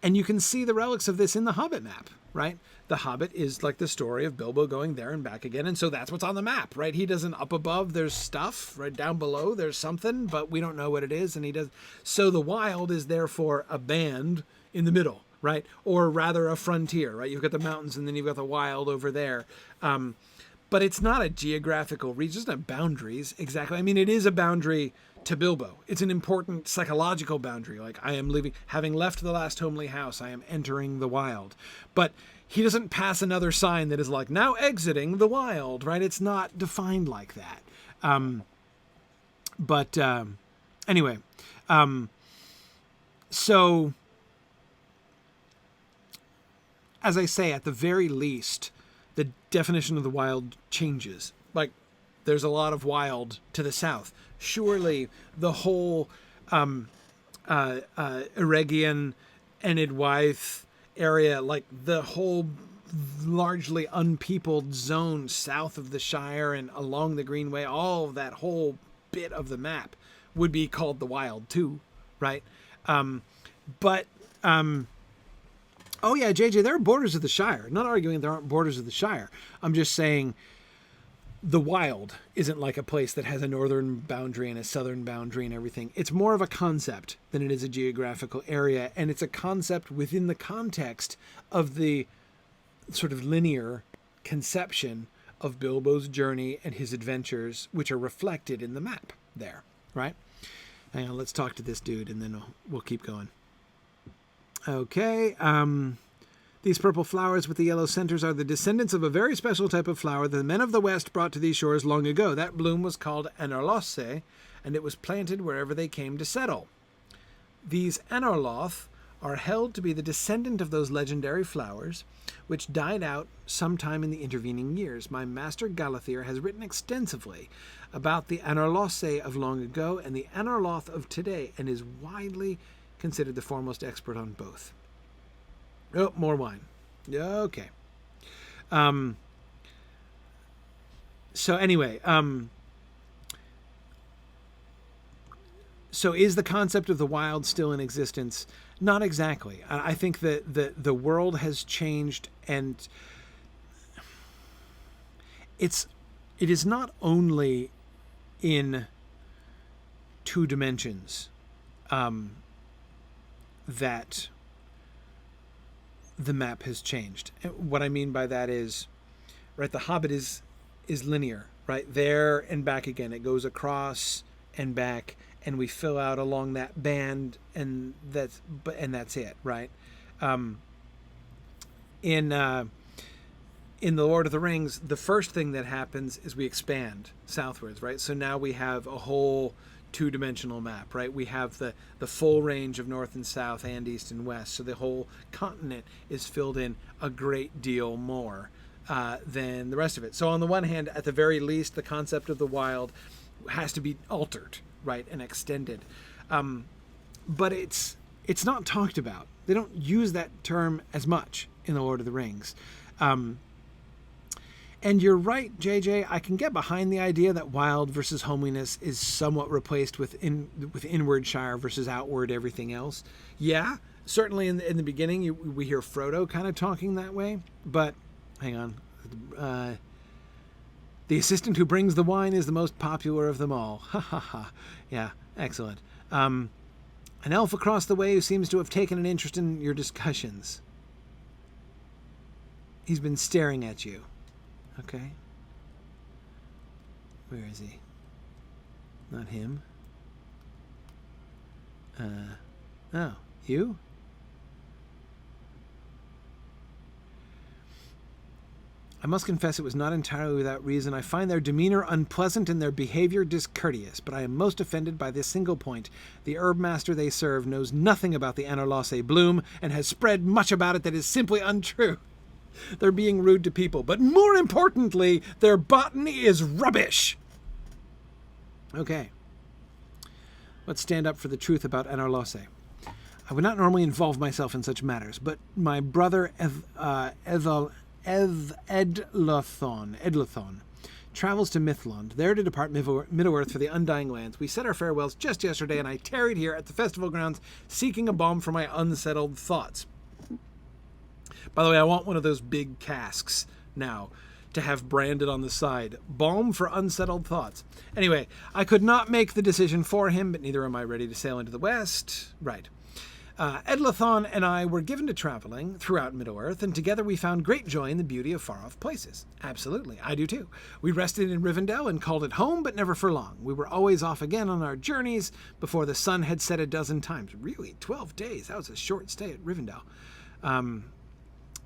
and you can see the relics of this in the Hobbit map, right? The Hobbit is like the story of Bilbo going there and back again. And so that's what's on the map, right? He doesn't, up above, there's stuff, right down below, there's something, but we don't know what it is. And he does. So the wild is therefore a band in the middle, right? Or rather a frontier, right? You've got the mountains and then you've got the wild over there. But it's not a geographical region, it's not boundaries exactly. I mean, it is a boundary to Bilbo. It's an important psychological boundary. Like, I am leaving, having left the last homely house, I am entering the wild. But he doesn't pass another sign that is like, now exiting the wild, right? It's not defined like that. Anyway, so as I say, at the very least, the definition of the wild changes. Like, there's a lot of wild to the south. Surely the whole Eregion, Enidwaith area, like the whole largely unpeopled zone south of the Shire and along the Greenway, all of that whole bit of the map would be called the wild too, right? Oh yeah, JJ, there are borders of the Shire. I'm not arguing there aren't borders of the Shire. I'm just saying the wild isn't like a place that has a northern boundary and a southern boundary and everything. It's more of a concept than it is a geographical area, and it's a concept within the context of the sort of linear conception of Bilbo's journey and his adventures, which are reflected in the map there, right? Hang on, let's talk to this dude, and then we'll keep going. Okay, these purple flowers with the yellow centers are the descendants of a very special type of flower that the men of the West brought to these shores long ago. That bloom was called Anorlosse, and it was planted wherever they came to settle. These Anorloth are held to be the descendant of those legendary flowers, which died out sometime in the intervening years. My master Galathyr has written extensively about the Anorlosse of long ago and the Anorloth of today, and is widely considered the foremost expert on both. Oh, more wine. Okay. So anyway, so is the concept of the wild still in existence? Not exactly. I think that the world has changed, and it is not only in two dimensions that the map has changed. What I mean by that is, right, the Hobbit is linear, right? There and back again. It goes across and back, and we fill out along that band, and that's it, right? In The Lord of the Rings, the first thing that happens is we expand southwards, right? So now we have a whole two-dimensional map, right? We have the full range of north and south and east and west. So the whole continent is filled in a great deal more than the rest of it. So on the one hand, at the very least, the concept of the wild has to be altered, right, and extended. But it's not talked about. They don't use that term as much in The Lord of the Rings. And you're right, JJ, I can get behind the idea that wild versus homeliness is somewhat replaced with inward Shire versus outward everything else. Yeah, certainly in the beginning, we hear Frodo kind of talking that way. But, hang on. The assistant who brings the wine is the most popular of them all. Ha ha ha. Yeah, excellent. An elf across the way who seems to have taken an interest in your discussions. He's been staring at you. Okay. Where is he? Not him. Oh, you? I must confess it was not entirely without reason. I find their demeanor unpleasant and their behavior discourteous, but I am most offended by this single point. The herb master they serve knows nothing about the Anorlosse bloom and has spread much about it that is simply untrue. They're being rude to people, but more importantly, their botany is rubbish. Okay. Let's stand up for the truth about Anorlosse. I would not normally involve myself in such matters, but my brother Edlathon travels to Mithlond, there to depart Middle-earth for the Undying Lands. We said our farewells just yesterday, and I tarried here at the festival grounds, seeking a balm for my unsettled thoughts. By the way, I want one of those big casks now to have branded on the side, balm for unsettled thoughts. Anyway, I could not make the decision for him, but neither am I ready to sail into the west. Right. Edlathon and I were given to traveling throughout Middle-earth, and together we found great joy in the beauty of far-off places. Absolutely, I do too. We rested in Rivendell and called it home, but never for long. We were always off again on our journeys before the sun had set a dozen times. Really, 12 days. That was a short stay at Rivendell.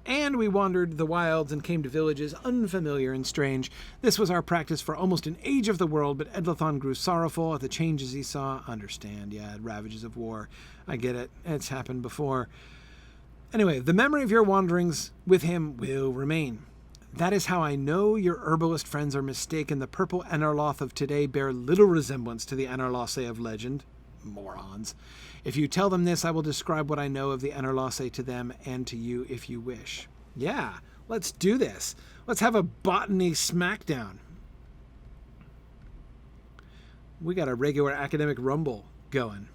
And we wandered the wilds and came to villages unfamiliar and strange. This was our practice for almost an age of the world, but Edlathon grew sorrowful at the changes he saw. Understand, yeah, ravages of war. I get it. It's happened before. Anyway, the memory of your wanderings with him will remain. That is how I know your herbalist friends are mistaken. The purple Anorloth of today bear little resemblance to the Anorlosse of legend. Morons. If you tell them this, I will describe what I know of the Anorlosse to them and to you if you wish. Yeah, let's do this. Let's have a botany smackdown. We got a regular academic rumble going.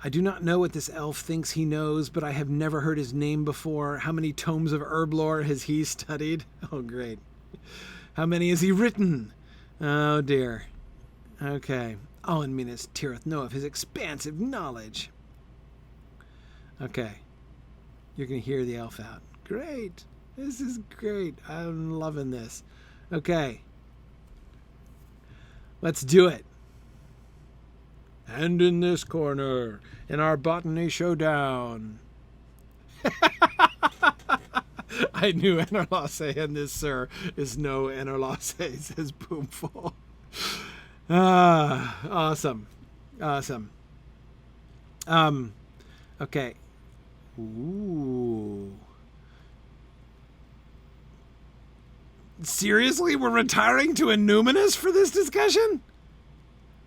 I do not know what this elf thinks he knows, but I have never heard his name before. How many tomes of herb lore has he studied? Oh, great. How many has he written? Oh, dear. Okay. All Annuminas teareth know of his expansive knowledge. Okay. You're going to hear the elf out. Great. This is great. I'm loving this. Okay. Let's do it. And in this corner, in our botany showdown. I knew Anorlosse, and this, sir, is no Anorlosse, says Boomful. Awesome. Awesome. Okay. Ooh. Seriously? We're retiring to Annuminas for this discussion?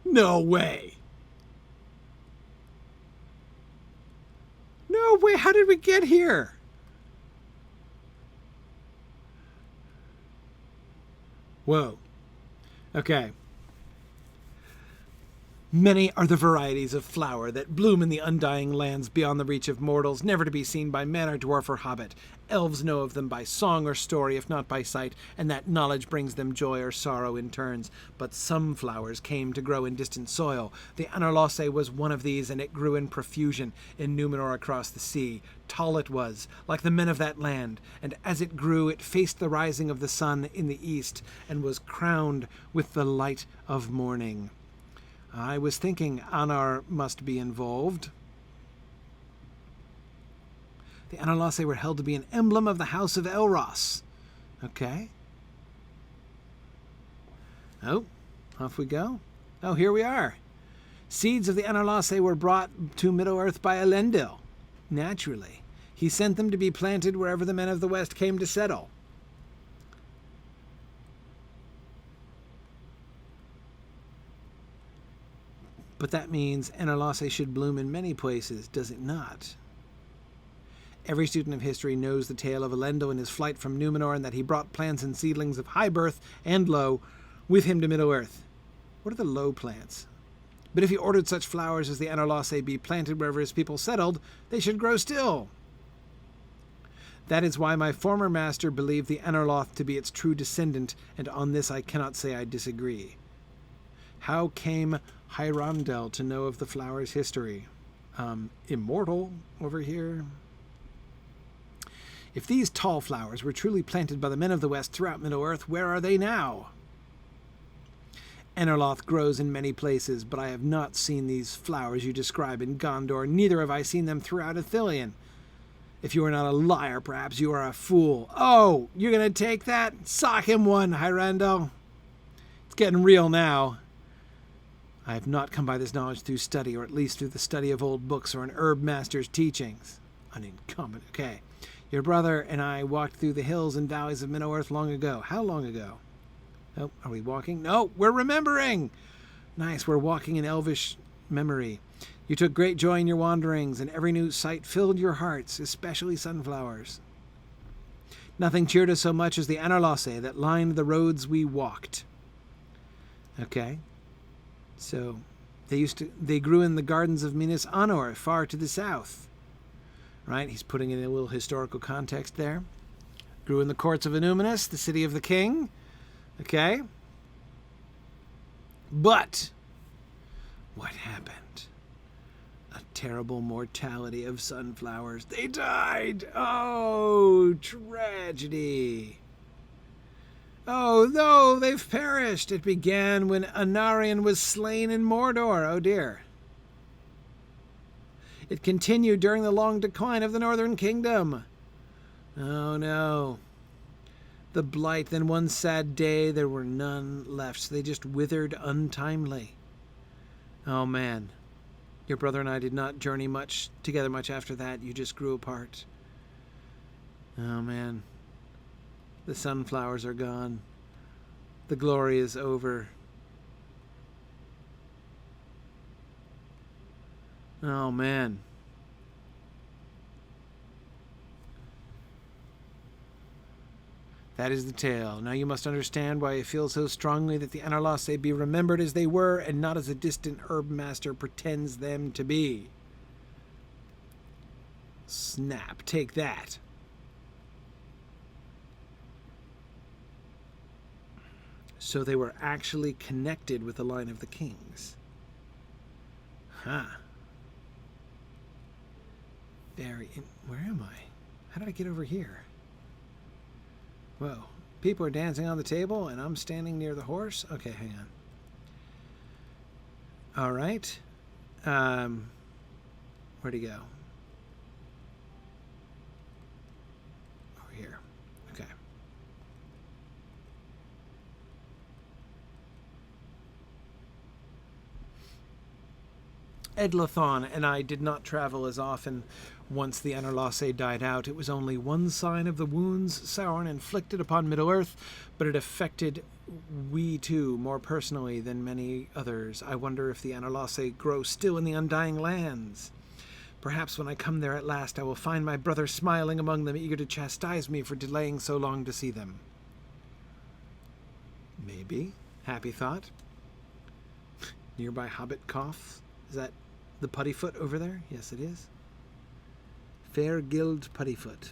No way. No way, how did we get here? Whoa. Okay. Many are the varieties of flower that bloom in the undying lands beyond the reach of mortals, never to be seen by man or dwarf or hobbit. Elves know of them by song or story, if not by sight, and that knowledge brings them joy or sorrow in turns. But some flowers came to grow in distant soil. The Anorlosse was one of these, and it grew in profusion in Numenor across the sea. Tall it was, like the men of that land, and as it grew it faced the rising of the sun in the east, and was crowned with the light of morning. I was thinking Anar must be involved. The Anorlosse were held to be an emblem of the House of Elros. Okay. Oh, off we go. Oh, here we are. Seeds of the Anorlosse were brought to Middle-earth by Elendil. Naturally. He sent them to be planted wherever the men of the West came to settle. But that means Anorlosse should bloom in many places, does it not? Every student of history knows the tale of Elendil and his flight from Numenor, and that he brought plants and seedlings of high birth and low with him to Middle-earth. What are the low plants? But if he ordered such flowers as the Anorlosse be planted wherever his people settled, they should grow still. That is why my former master believed the Anorloth to be its true descendant, and on this I cannot say I disagree. How came Hyrandel to know of the flower's history? Immortal over here. If these tall flowers were truly planted by the men of the West throughout Middle-earth, where are they now? Anorloth grows in many places, but I have not seen these flowers you describe in Gondor, neither have I seen them throughout Ithilien. If you are not a liar, perhaps you are a fool. Oh, you're going to take that? Sock him one, Hyrandel. It's getting real now. I have not come by this knowledge through study, or at least through the study of old books or an herb master's teachings. Uncommon. Okay. Your brother and I walked through the hills and valleys of Middle-earth long ago. How long ago? Oh, are we walking? No, we're remembering. Nice, we're walking in elvish memory. You took great joy in your wanderings, and every new sight filled your hearts, especially sunflowers. Nothing cheered us so much as the Anorlosse that lined the roads we walked. Okay. So, they grew in the gardens of Minas Anor, far to the south. Right? He's putting in a little historical context there. Grew in the courts of Annuminas, the city of the king. Okay? But, what happened? A terrible mortality of sunflowers. They died! Oh, tragedy. Oh, no, they've perished. It began when Anarion was slain in Mordor. Oh, dear. It continued during the long decline of the Northern Kingdom. Oh, no. The blight, then one sad day, there were none left. So they just withered untimely. Oh, man. Your brother and I did not journey much together much after that. You just grew apart. Oh, man. The sunflowers are gone. The glory is over. Oh, man. That is the tale. Now you must understand why I feel so strongly that the Anarlasse be remembered as they were and not as a distant herb master pretends them to be. Snap, take that. So they were actually connected with the line of the kings. Huh. Where am I? How did I get over here? Whoa. People are dancing on the table and I'm standing near the horse? Okay, hang on. All right. Where'd he go? Over here. Okay. Edlathon and I did not travel as often. Once the Anarlasse died out, it was only one sign of the wounds Sauron inflicted upon Middle-earth, but it affected we too more personally than many others. I wonder if the Anarlasse grow still in the Undying Lands. Perhaps when I come there at last, I will find my brother smiling among them, eager to chastise me for delaying so long to see them. Maybe. Happy thought. Nearby hobbit coughs. Is that the Puttyfoot over there? Yes, it is. Fair Guild Puttyfoot.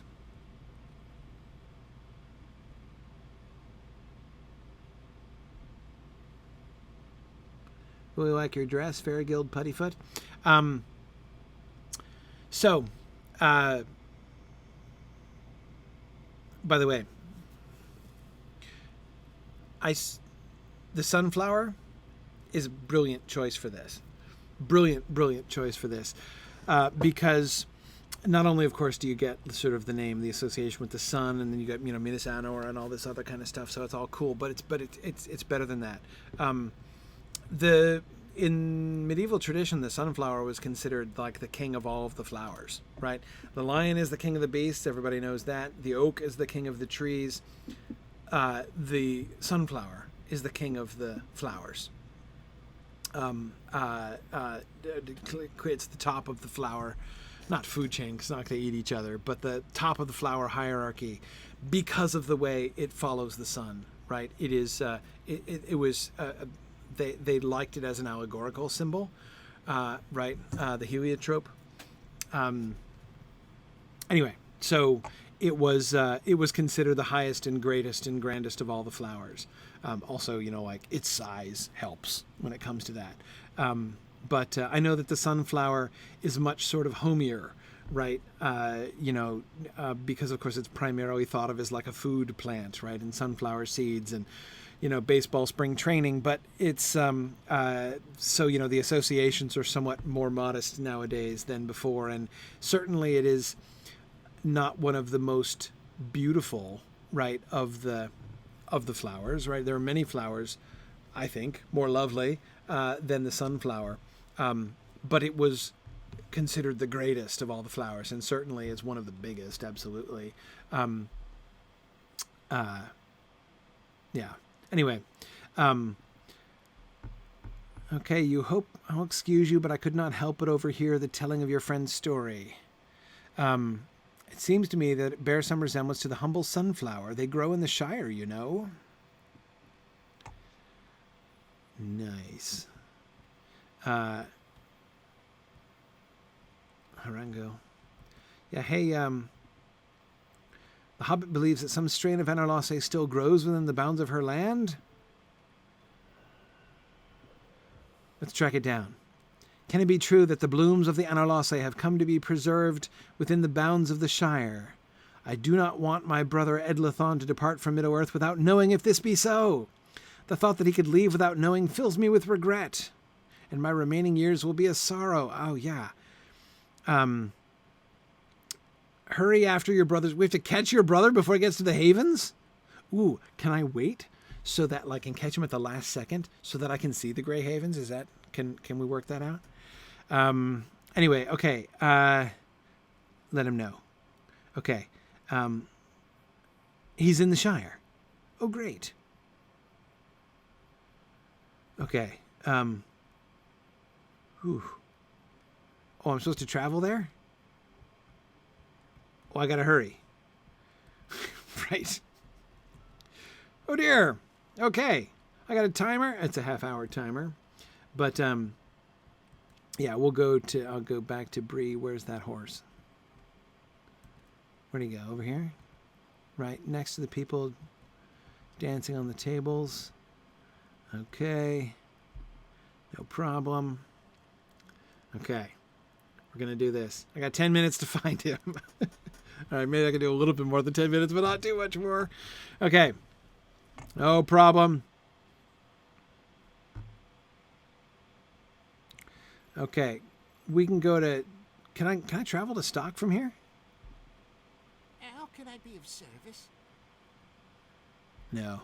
Really like your dress, Fair Guild Puttyfoot. By the way, the sunflower is a brilliant choice for this. Brilliant choice for this. Because not only, of course, do you get sort of the name, the association with the sun, and then you get, Minas Anor and all this other kind of stuff, so it's all cool, but it's better than that. In medieval tradition, the sunflower was considered like the king of all of the flowers, right? The lion is the king of the beasts, everybody knows that. The oak is the king of the trees. The sunflower is the king of the flowers. It's the top of the flower, not food chain, because it's not like they eat each other, but the top of the flower hierarchy, because of the way it follows the sun, right? It is, they liked it as an allegorical symbol, right? The heliotrope. Anyway, so it was considered the highest and greatest and grandest of all the flowers. Also, like its size helps when it comes to that. But I know that the sunflower is much sort of homier, right? Because of course it's primarily thought of as like a food plant, right? And sunflower seeds and, baseball spring training, but it's, so, the associations are somewhat more modest nowadays than before. And certainly it is not one of the most beautiful, right, of the flowers, right? There are many flowers, I think, more lovely than the sunflower. But it was considered the greatest of all the flowers, and certainly it's one of the biggest, absolutely. Yeah. Anyway, okay, I'll excuse you, but I could not help but overhear the telling of your friend's story. It seems to me that it bears some resemblance to the humble sunflower. They grow in the Shire, Nice. Harango. Yeah, hey, the Hobbit believes that some strain of Anarlasse still grows within the bounds of her land. Let's track it down. Can it be true that the blooms of the Anarlasse have come to be preserved within the bounds of the Shire? I do not want my brother Edlathon to depart from Middle-earth without knowing if this be so. The thought that he could leave without knowing fills me with regret, and my remaining years will be a sorrow. Oh, yeah. Hurry after your brothers. We have to catch your brother before he gets to the Havens? Ooh, can I wait so that I can catch him at the last second so that I can see the Grey Havens? Can we work that out? Anyway, okay. Let him know. Okay. He's in the Shire. Oh, great. Okay. Whew. Oh, I'm supposed to travel there? Oh, I gotta hurry. Right. Oh dear. Okay. I got a timer. It's a half-hour timer. But, yeah, I'll go back to Bree. Where's that horse? Where'd he go? Over here? Right next to the people dancing on the tables. Okay. No problem. Okay. We're going to do this. I got 10 minutes to find him. All right, maybe I can do a little bit more than 10 minutes, but not too much more. Okay. No problem. Okay. We can go to... Can I travel to Stock from here? How can I be of service? No.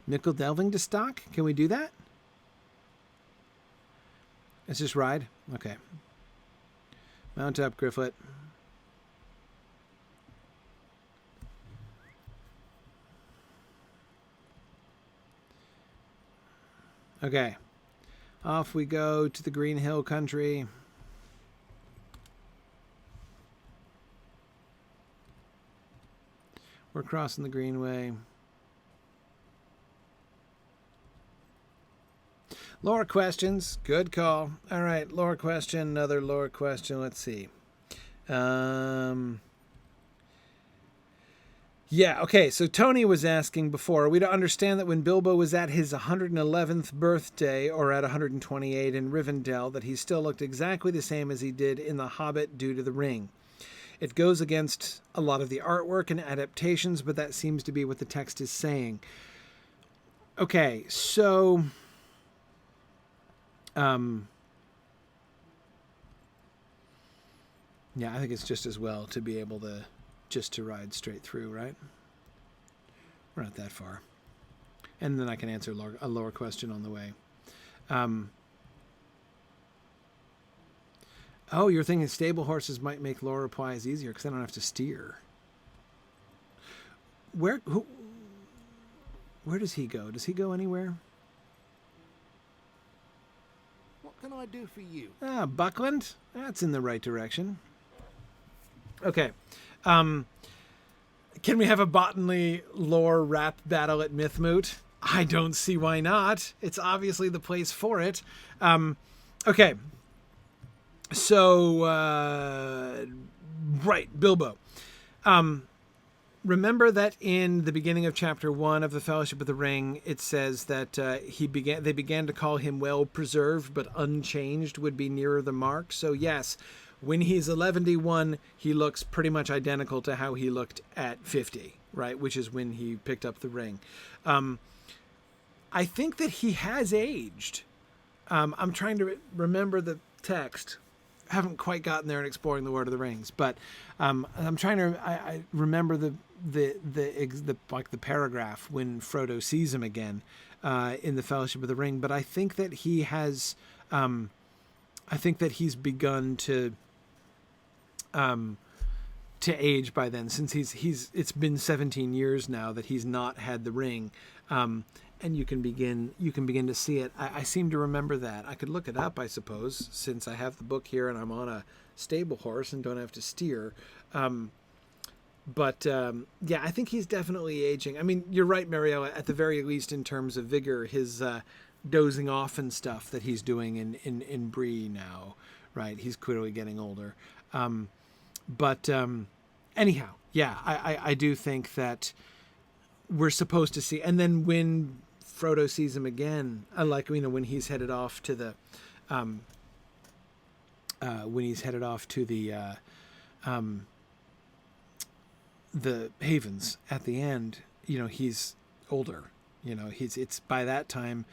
Nickel delving to Stock? Can we do that? Let's just ride? Okay. Mount up, Gryfflet. Okay. Off we go to the Green Hill Country. We're crossing the Greenway. Lore questions. Good call. All right, lore question. Another lore question. Let's see. Yeah, okay, so Tony was asking before, are we to understand that when Bilbo was at his 111th birthday, or at 128 in Rivendell, that he still looked exactly the same as he did in The Hobbit due to the ring? It goes against a lot of the artwork and adaptations, but that seems to be what the text is saying. Okay, so... yeah, I think it's just as well to be able to just to ride straight through, right? We're not that far. And then I can answer a lower question on the way. Oh, you're thinking stable horses might make lore replies easier because I don't have to steer. Where does he go? Does he go anywhere? What can I do for you? Buckland? That's in the right direction. Okay. Can we have a botany lore rap battle at Mythmoot? I don't see why not. It's obviously the place for it. Okay. So, right, Bilbo. Remember that in the beginning of chapter 1 of the Fellowship of the Ring, it says that they began to call him well preserved, but unchanged would be nearer the mark. So yes, when he's 11D1, he looks pretty much identical to how he looked at 50, right? Which is when he picked up the ring. I think that he has aged. I'm trying to remember the text. I haven't quite gotten there in exploring the Lord of the Rings, but I'm trying to. I remember the paragraph when Frodo sees him again in the Fellowship of the Ring. But I think that he has. I think that he's begun to age by then, since it's been 17 years now that he's not had the ring. And you can begin to see it. I seem to remember that. I could look it up, I suppose, since I have the book here and I'm on a stable horse and don't have to steer. But yeah, I think he's definitely aging. I mean, you're right, Mario, at the very least in terms of vigor, his dozing off and stuff that he's doing in Bree now, right? He's clearly getting older. But anyhow, yeah, I do think that we're supposed to see, and then when Frodo sees him again, like, you know, when he's headed off to the havens at the end, you know, he's older. You know, it's by that time,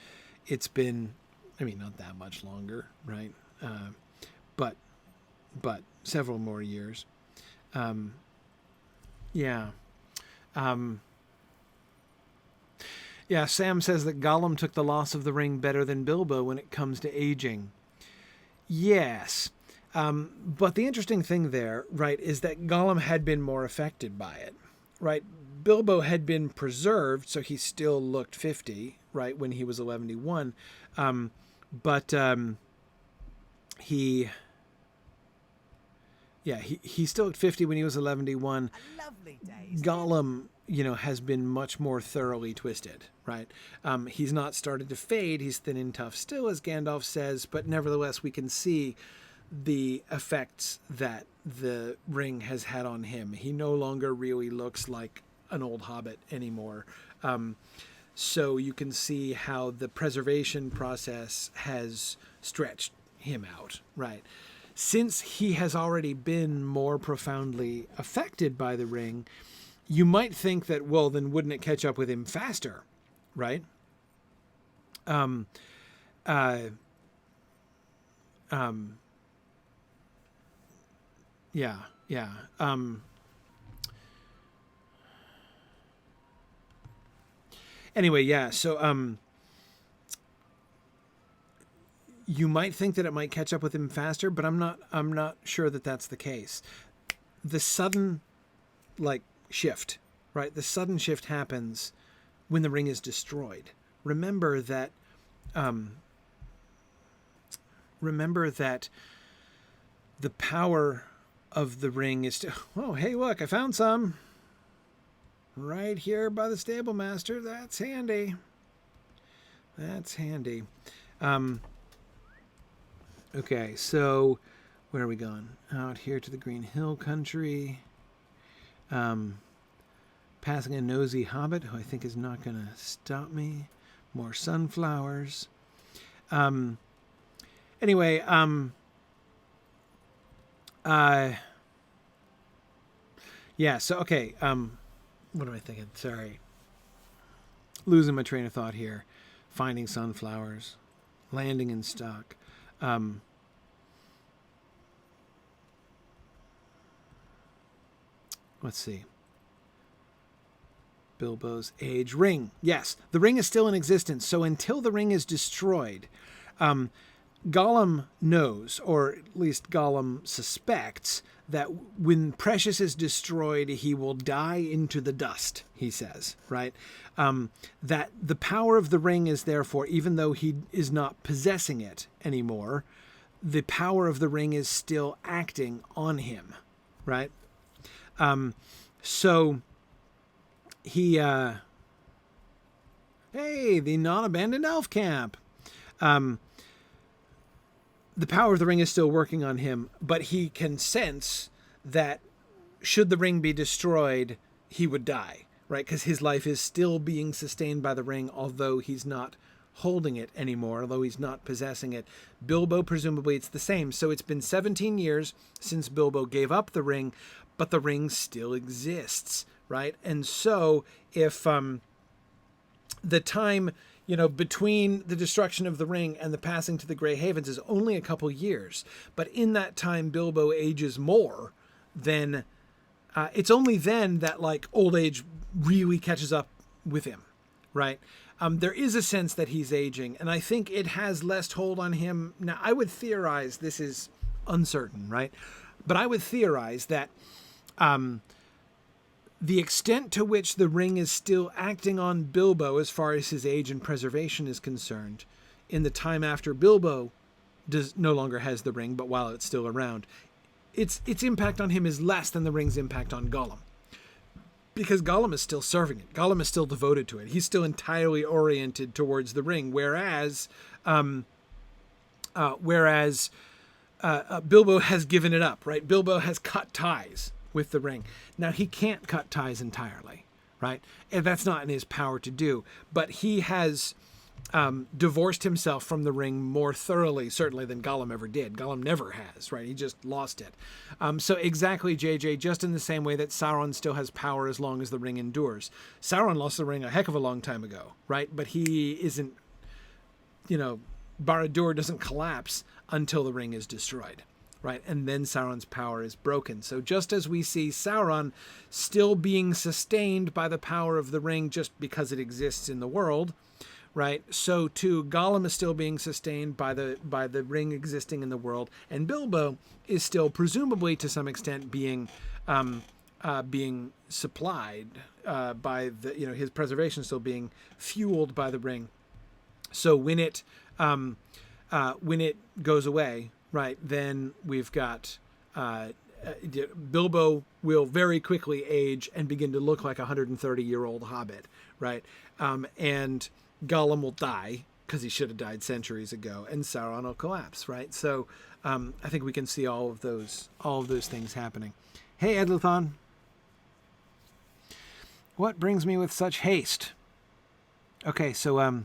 it's been, I mean, not that much longer, right? But several more years. Yeah. Yeah, Sam says that Gollum took the loss of the ring better than Bilbo when it comes to aging. Yes. But the interesting thing there, right, is that Gollum had been more affected by it, right? Bilbo had been preserved, so he still looked 50, right, when he was 11, but he still looked 50 when he was 11. A lovely day. Gollum, has been much more thoroughly twisted, right? He's not started to fade. He's thin and tough still, as Gandalf says, but nevertheless, we can see the effects that the ring has had on him. He no longer really looks like an old hobbit anymore. So you can see how the preservation process has stretched him out, right? Since he has already been more profoundly affected by the ring, you might think that, well, then wouldn't it catch up with him faster, right? Yeah. Anyway, yeah. So, you might think that it might catch up with him faster, but I'm not sure that that's the case. The sudden, shift, right? The sudden shift happens when the ring is destroyed. Remember that the power of the ring is to, oh, hey, look, I found some right here by the stable master. That's handy. Okay, so where are we going? Out here to the Green Hill country. Passing a nosy hobbit who I think is not going to stop me. More sunflowers. Anyway, yeah, so, okay, what am I thinking? Sorry. Losing my train of thought here. Finding sunflowers. Landing in stock. Let's see. Bilbo's age. Ring. Yes, the ring is still in existence. So until the ring is destroyed, Gollum knows, or at least Gollum suspects, that when Precious is destroyed, he will die into the dust, he says, right? That the power of the ring is therefore, even though he is not possessing it anymore, the power of the ring is still acting on him, right? So he, hey, the non-abandoned elf camp. The power of the ring is still working on him, but he can sense that should the ring be destroyed, he would die, right? Because his life is still being sustained by the ring, although he's not holding it anymore, although he's not possessing it. Bilbo, presumably it's the same. So it's been 17 years since Bilbo gave up the ring, but the ring still exists, right? And so if the time, between the destruction of the ring and the passing to the Grey Havens is only a couple years, but in that time Bilbo ages more, then it's only then that old age really catches up with him, right? There is a sense that he's aging, and I think it has less hold on him. Now, I would theorize, this is uncertain, right? But I would theorize that the extent to which the ring is still acting on Bilbo as far as his age and preservation is concerned, in the time after Bilbo no longer has the ring, but while it's still around, its impact on him is less than the ring's impact on Gollum. Because Gollum is still serving it. Gollum is still devoted to it. He's still entirely oriented towards the ring, whereas Bilbo has given it up, right? Bilbo has cut ties with the ring. Now, he can't cut ties entirely, right? And that's not in his power to do. But he has divorced himself from the ring more thoroughly, certainly, than Gollum ever did. Gollum never has, right? He just lost it. So exactly, JJ, just in the same way that Sauron still has power as long as the ring endures. Sauron lost the ring a heck of a long time ago, right? But he isn't, Barad-dûr doesn't collapse until the ring is destroyed. Right, and then Sauron's power is broken. So just as we see Sauron still being sustained by the power of the ring just because it exists in the world, right? So too, Gollum is still being sustained by the ring existing in the world, and Bilbo is still presumably to some extent being supplied by the his preservation still being fueled by the ring. So when it goes away, right, then we've got Bilbo will very quickly age and begin to look like a 130-year-old hobbit, right? And Gollum will die because he should have died centuries ago, and Sauron will collapse, right? So I think we can see all of those things happening. Hey, Edluthon. What brings me with such haste? Okay, so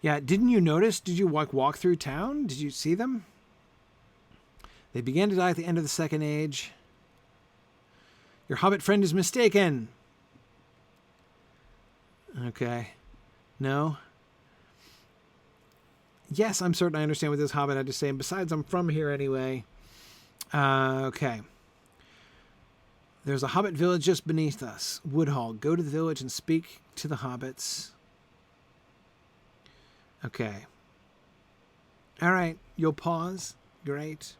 yeah, didn't you notice? Did you walk through town? Did you see them? They began to die at the end of the Second Age. Your hobbit friend is mistaken. Okay. No? Yes, I'm certain I understand what this hobbit had to say. And besides, I'm from here anyway. Okay. There's a hobbit village just beneath us. Woodhall. Go to the village and speak to the hobbits. Okay. All right. You'll pause. Great.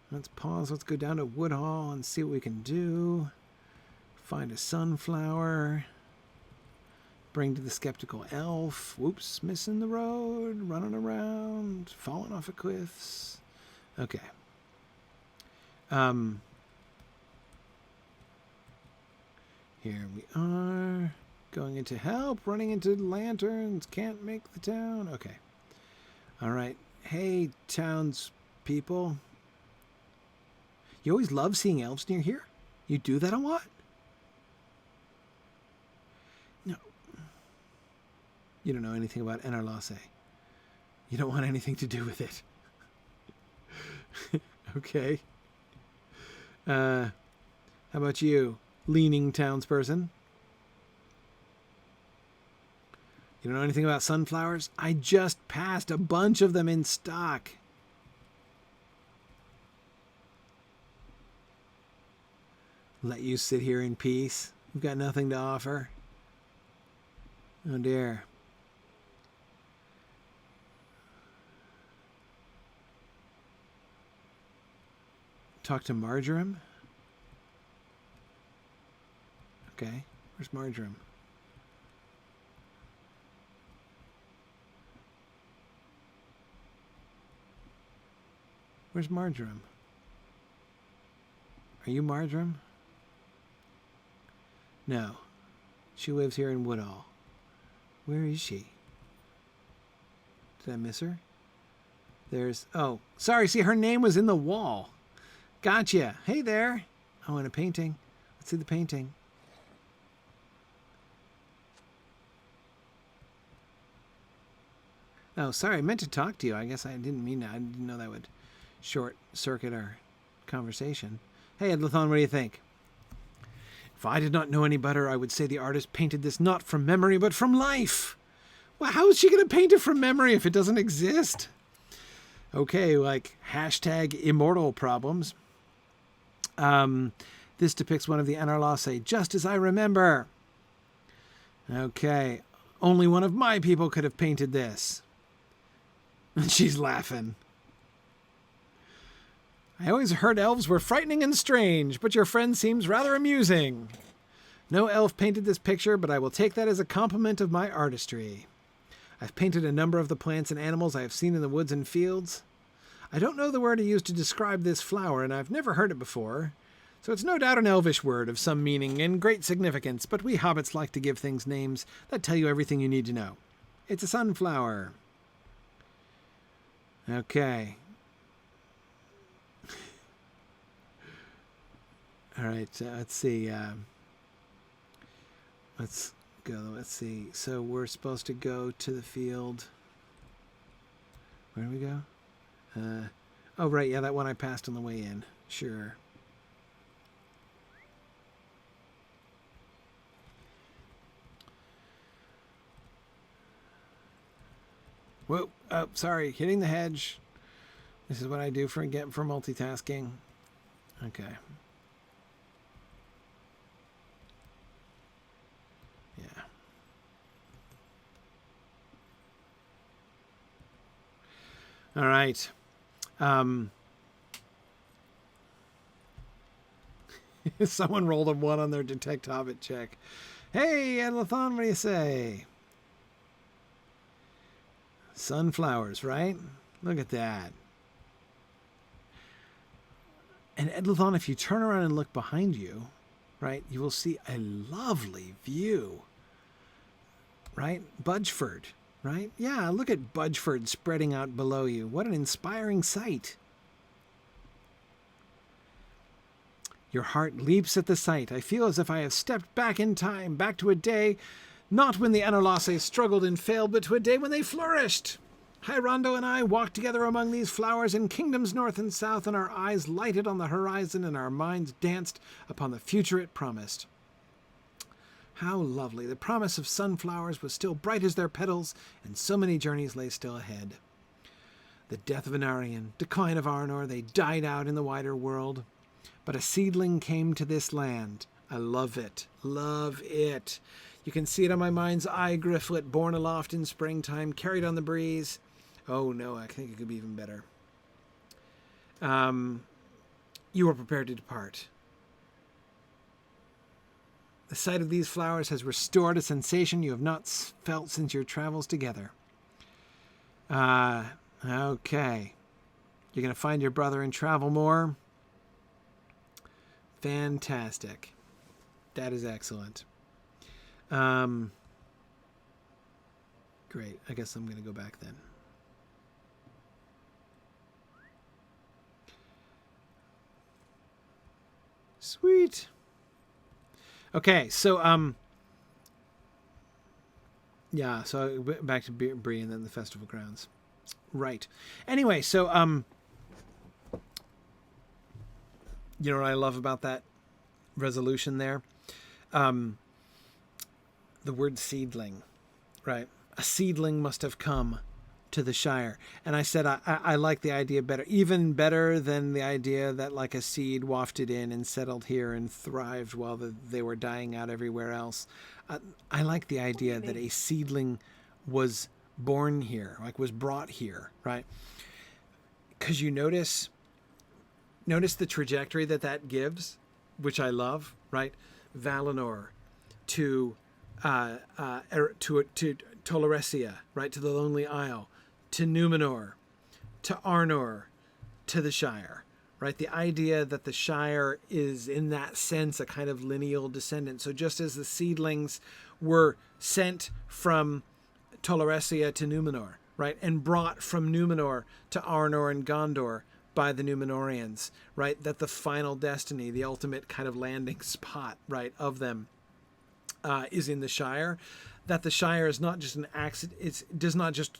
Let's pause. Let's go down to Woodhall and see what we can do. Find a sunflower. Bring to the skeptical elf. Whoops. Missing the road. Running around. Falling off of cliffs. Okay. Here we are. Going into help. Running into lanterns. Can't make the town. Okay. All right. Hey, townspeople. You always love seeing elves near here? You do that a lot? No. You don't know anything about Enarlase. You don't want anything to do with it. Okay. How about you, leaning townsperson? You don't know anything about sunflowers? I just passed a bunch of them in stock. Let you sit here in peace. You've got nothing to offer. Oh dear. Talk to Marjoram? Okay. Where's Marjoram? Where's Marjoram? Are you Marjoram? No. She lives here in Woodhall. Where is she? Did I miss her? Oh, sorry. See, her name was in the wall. Gotcha. Hey there. Oh, and a painting. Let's see the painting. Oh, sorry. I meant to talk to you. I guess I didn't mean that. I didn't know that would short circuit our conversation. Hey, Edluthon, what do you think? If I did not know any better, I would say the artist painted this not from memory, but from life. Well, how is she going to paint it from memory if it doesn't exist? Okay, like #immortal problems. This depicts one of the Enarlase, just as I remember. Okay, only one of my people could have painted this. And she's laughing. I always heard elves were frightening and strange, but your friend seems rather amusing. No elf painted this picture, but I will take that as a compliment of my artistry. I've painted a number of the plants and animals I have seen in the woods and fields. I don't know the word to use to describe this flower, and I've never heard it before, so it's no doubt an elvish word of some meaning and great significance, but we hobbits like to give things names that tell you everything you need to know. It's a sunflower. Okay. All right, let's see. Let's go. Let's see. So we're supposed to go to the field. Where do we go? Oh, right. Yeah, that one I passed on the way in. Sure. Whoa. Oh, sorry. Hitting the hedge. This is what I do for multitasking. Okay. Yeah. All right. Someone rolled a 1 on their Detect Hobbit check. Hey, Edlathon, what do you say? Sunflowers, right? Look at that. And Edlathon, if you turn around and look behind you, right, you will see a lovely view. Right? Budgeford, right? Yeah, look at Budgeford spreading out below you. What an inspiring sight. Your heart leaps at the sight. I feel as if I have stepped back in time, back to a day, not when the Anorlace struggled and failed, but to a day when they flourished. Hyrondo and I walked together among these flowers in kingdoms north and south, and our eyes lighted on the horizon and our minds danced upon the future it promised. How lovely. The promise of sunflowers was still bright as their petals, and so many journeys lay still ahead. The death of Anarion, decline of Arnor, they died out in the wider world. But a seedling came to this land. I love it. Love it. You can see it on my mind's eye, Gryfflet, born aloft in springtime, carried on the breeze. Oh no, I think it could be even better. You are prepared to depart. The sight of these flowers has restored a sensation you have not felt since your travels together. Okay. You're going to find your brother and travel more? Fantastic. That is excellent. Great. I guess I'm going to go back then. Sweet. Okay, so yeah, so back to Bree and then the festival grounds. Right. Anyway, so you know what I love about that resolution there? The word seedling, right? A seedling must have come to the Shire. And I said I like the idea better, even better than the idea that like a seed wafted in and settled here and thrived while they were dying out everywhere else. I like the idea that a seedling was born here, like was brought here, right? Because you notice the trajectory that gives, which I love, right? Valinor to Tolaresia, right, to the Lonely Isle, to Numenor, to Arnor, to the Shire, right? The idea that the Shire is, in that sense, a kind of lineal descendant. So just as the seedlings were sent from Tolaresia to Numenor, right, and brought from Numenor to Arnor and Gondor by the Númenóreans, right, that the final destiny, the ultimate kind of landing spot, right, of them is in the Shire, that the Shire is not just an accident, it does not just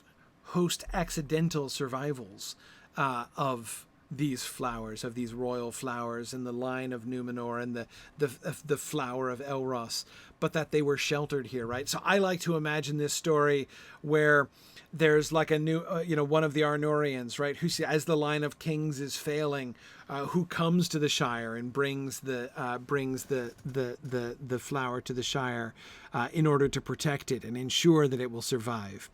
host accidental survivals of these flowers, of these royal flowers and the line of Numenor and the flower of Elros, but that they were sheltered here, right? So I like to imagine this story where there's like a new, one of the Arnorians, right, who, as the line of kings is failing, who comes to the Shire and brings the flower to the Shire in order to protect it and ensure that it will survive.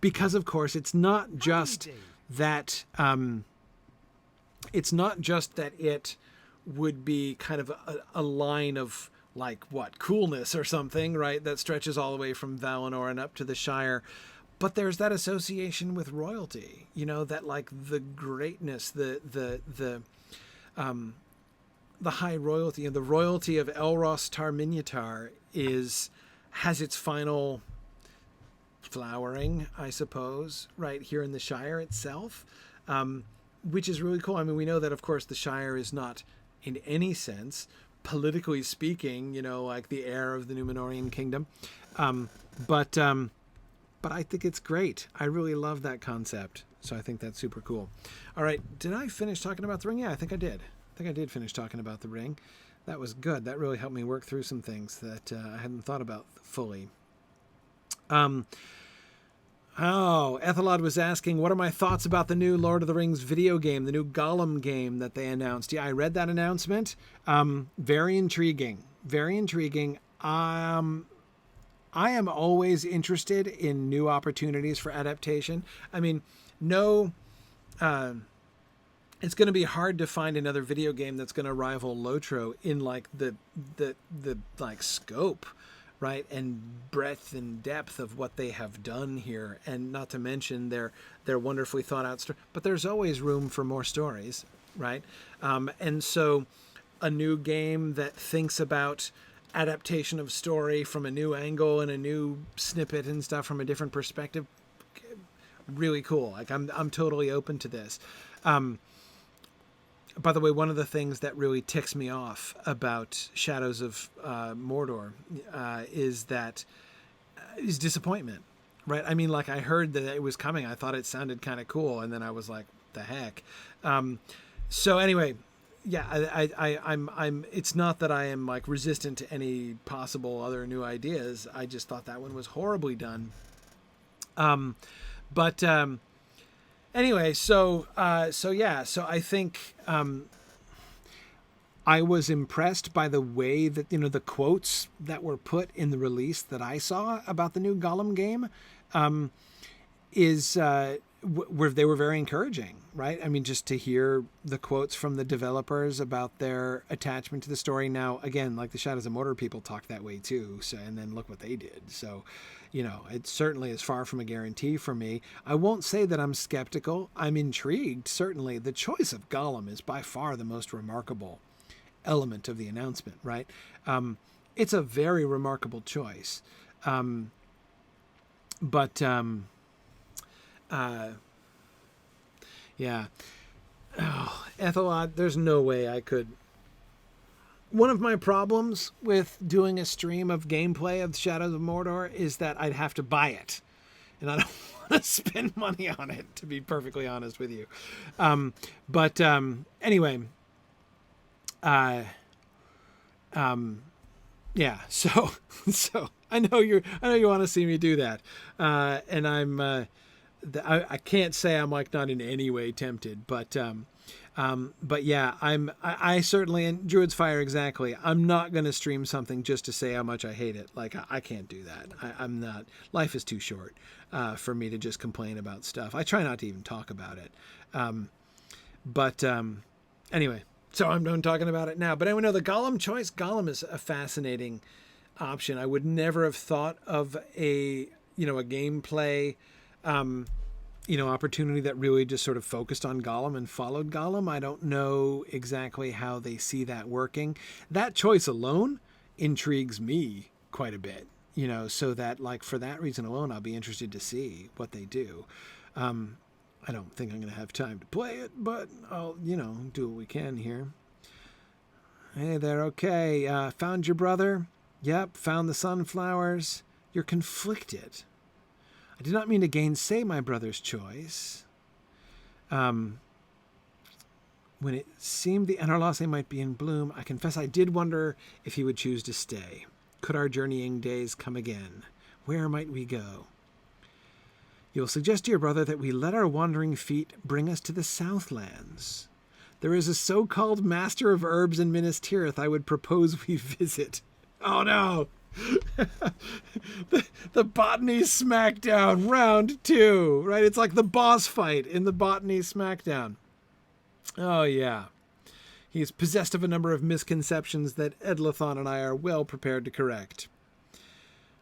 Because of course it's not just that it would be kind of a line of like coolness or something, right, that stretches all the way from Valinor and up to the Shire, but there's that association with royalty, that like the greatness, the high royalty, and the royalty of Elros Tar Miniatar has its final flowering, I suppose, right here in the Shire itself, which is really cool. I mean, we know that, of course, the Shire is not in any sense, politically speaking, like the heir of the Númenórean kingdom. But I think it's great. I really love that concept. So I think that's super cool. All right. Did I finish talking about the ring? Yeah, I think I did. Finish talking about the ring. That was good. That really helped me work through some things that I hadn't thought about fully. Ethelod was asking, what are my thoughts about the new Lord of the Rings video game, the new Gollum game that they announced? Yeah, I read that announcement. Very intriguing. I am always interested in new opportunities for adaptation. I mean, no, it's going to be hard to find another video game that's going to rival Lotro in like the like scope, right, and breadth and depth of what they have done here, and not to mention their wonderfully thought out story. But there's always room for more stories, right? And so a new game that thinks about adaptation of story from a new angle and a new snippet and stuff from a different perspective, really cool. Like I'm totally open to this. By the way, one of the things that really ticks me off about Shadows of Mordor is disappointment, right? I mean, like I heard that it was coming. I thought it sounded kind of cool, and then I was like, "The heck." So anyway, yeah, I'm. It's not that I am like resistant to any possible other new ideas. I just thought that one was horribly done. Anyway, so I think I was impressed by the way that, the quotes that were put in the release that I saw about the new Gollum game they were very encouraging, right? I mean, just to hear the quotes from the developers about their attachment to the story. Now, again, like the Shadows of Mordor people talk that way too. So, and then look what they did. So, it certainly is far from a guarantee for me. I won't say that I'm skeptical. I'm intrigued. Certainly, the choice of Gollum is by far the most remarkable element of the announcement, right? It's a very remarkable choice. Yeah. Oh, Ethelod, there's no way I could. One of my problems with doing a stream of gameplay of Shadows of Mordor is that I'd have to buy it. And I don't want to spend money on it, to be perfectly honest with you. Anyway. Yeah, so I know you want to see me do that. And I can't say I'm like not in any way tempted, but yeah, I certainly, and Druid's Fire exactly. I'm not going to stream something just to say how much I hate it. Like I can't do that. I'm not. Life is too short for me to just complain about stuff. I try not to even talk about it. Anyway, so I'm done talking about it now. But anyway, no, the Gollum choice. Gollum is a fascinating option. I would never have thought of a gameplay opportunity that really just sort of focused on Gollum and followed Gollum. I don't know exactly how they see that working. That choice alone intrigues me quite a bit, so that like for that reason alone, I'll be interested to see what they do. I don't think I'm going to have time to play it, but I'll, do what we can here. Hey there. Okay. Found your brother. Yep. Found the sunflowers. You're conflicted. I did not mean to gainsay my brother's choice. When it seemed the Enarlase might be in bloom, I confess I did wonder if he would choose to stay. Could our journeying days come again? Where might we go? You'll suggest to your brother that we let our wandering feet bring us to the Southlands. There is a so-called master of herbs in Minas Tirith I would propose we visit. Oh no! the botany smackdown round 2, right? It's like the boss fight in the botany smackdown. Oh yeah. He's possessed of a number of misconceptions that Edlathon and I are well prepared to correct.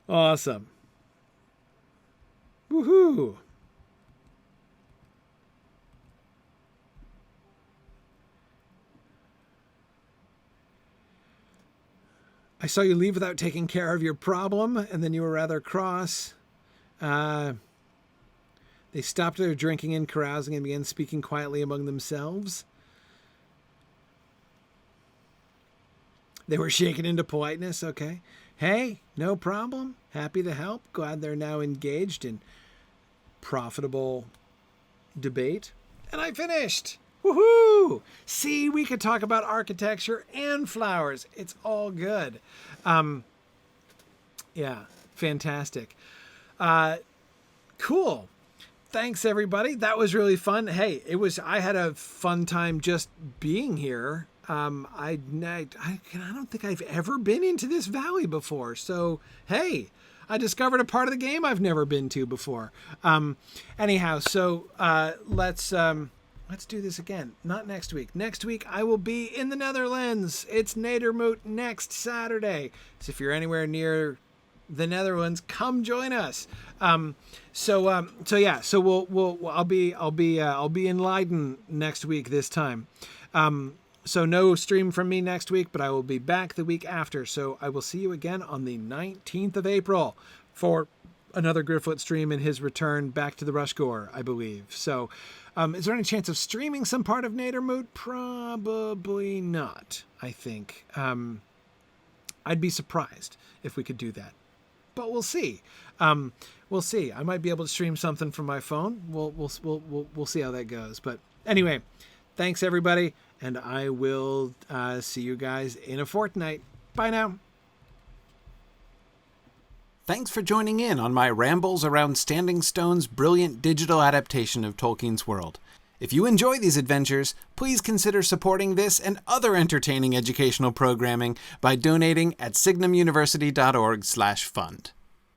Awesome. Woohoo! I saw you leave without taking care of your problem, and then you were rather cross. They stopped their drinking and carousing and began speaking quietly among themselves. They were shaken into politeness, okay. Hey, no problem. Happy to help. Glad they're now engaged in profitable debate. And I finished. Woohoo! See, we could talk about architecture and flowers. It's all good. Yeah, fantastic. Cool. Thanks, everybody. That was really fun. Hey, I had a fun time just being here. I don't think I've ever been into this valley before. So, hey, I discovered a part of the game I've never been to before. Anyhow, so let's do this again. Not next week. Next week I will be in the Netherlands. It's Nedermoot next Saturday. So if you're anywhere near the Netherlands, come join us. So I'll be in Leiden next week this time. So no stream from me next week, but I will be back the week after. So I will see you again on the 19th of April for another Gryfflet stream and his return back to the Rushgore, I believe. So is there any chance of streaming some part of Nedermoot? Probably not, I think. I'd be surprised if we could do that. But we'll see. We'll see. I might be able to stream something from my phone. We'll see how that goes. But anyway, thanks everybody, and I will see you guys in a fortnight. Bye now. Thanks for joining in on my rambles around Standing Stone's brilliant digital adaptation of Tolkien's world. If you enjoy these adventures, please consider supporting this and other entertaining educational programming by donating at signumuniversity.org/fund.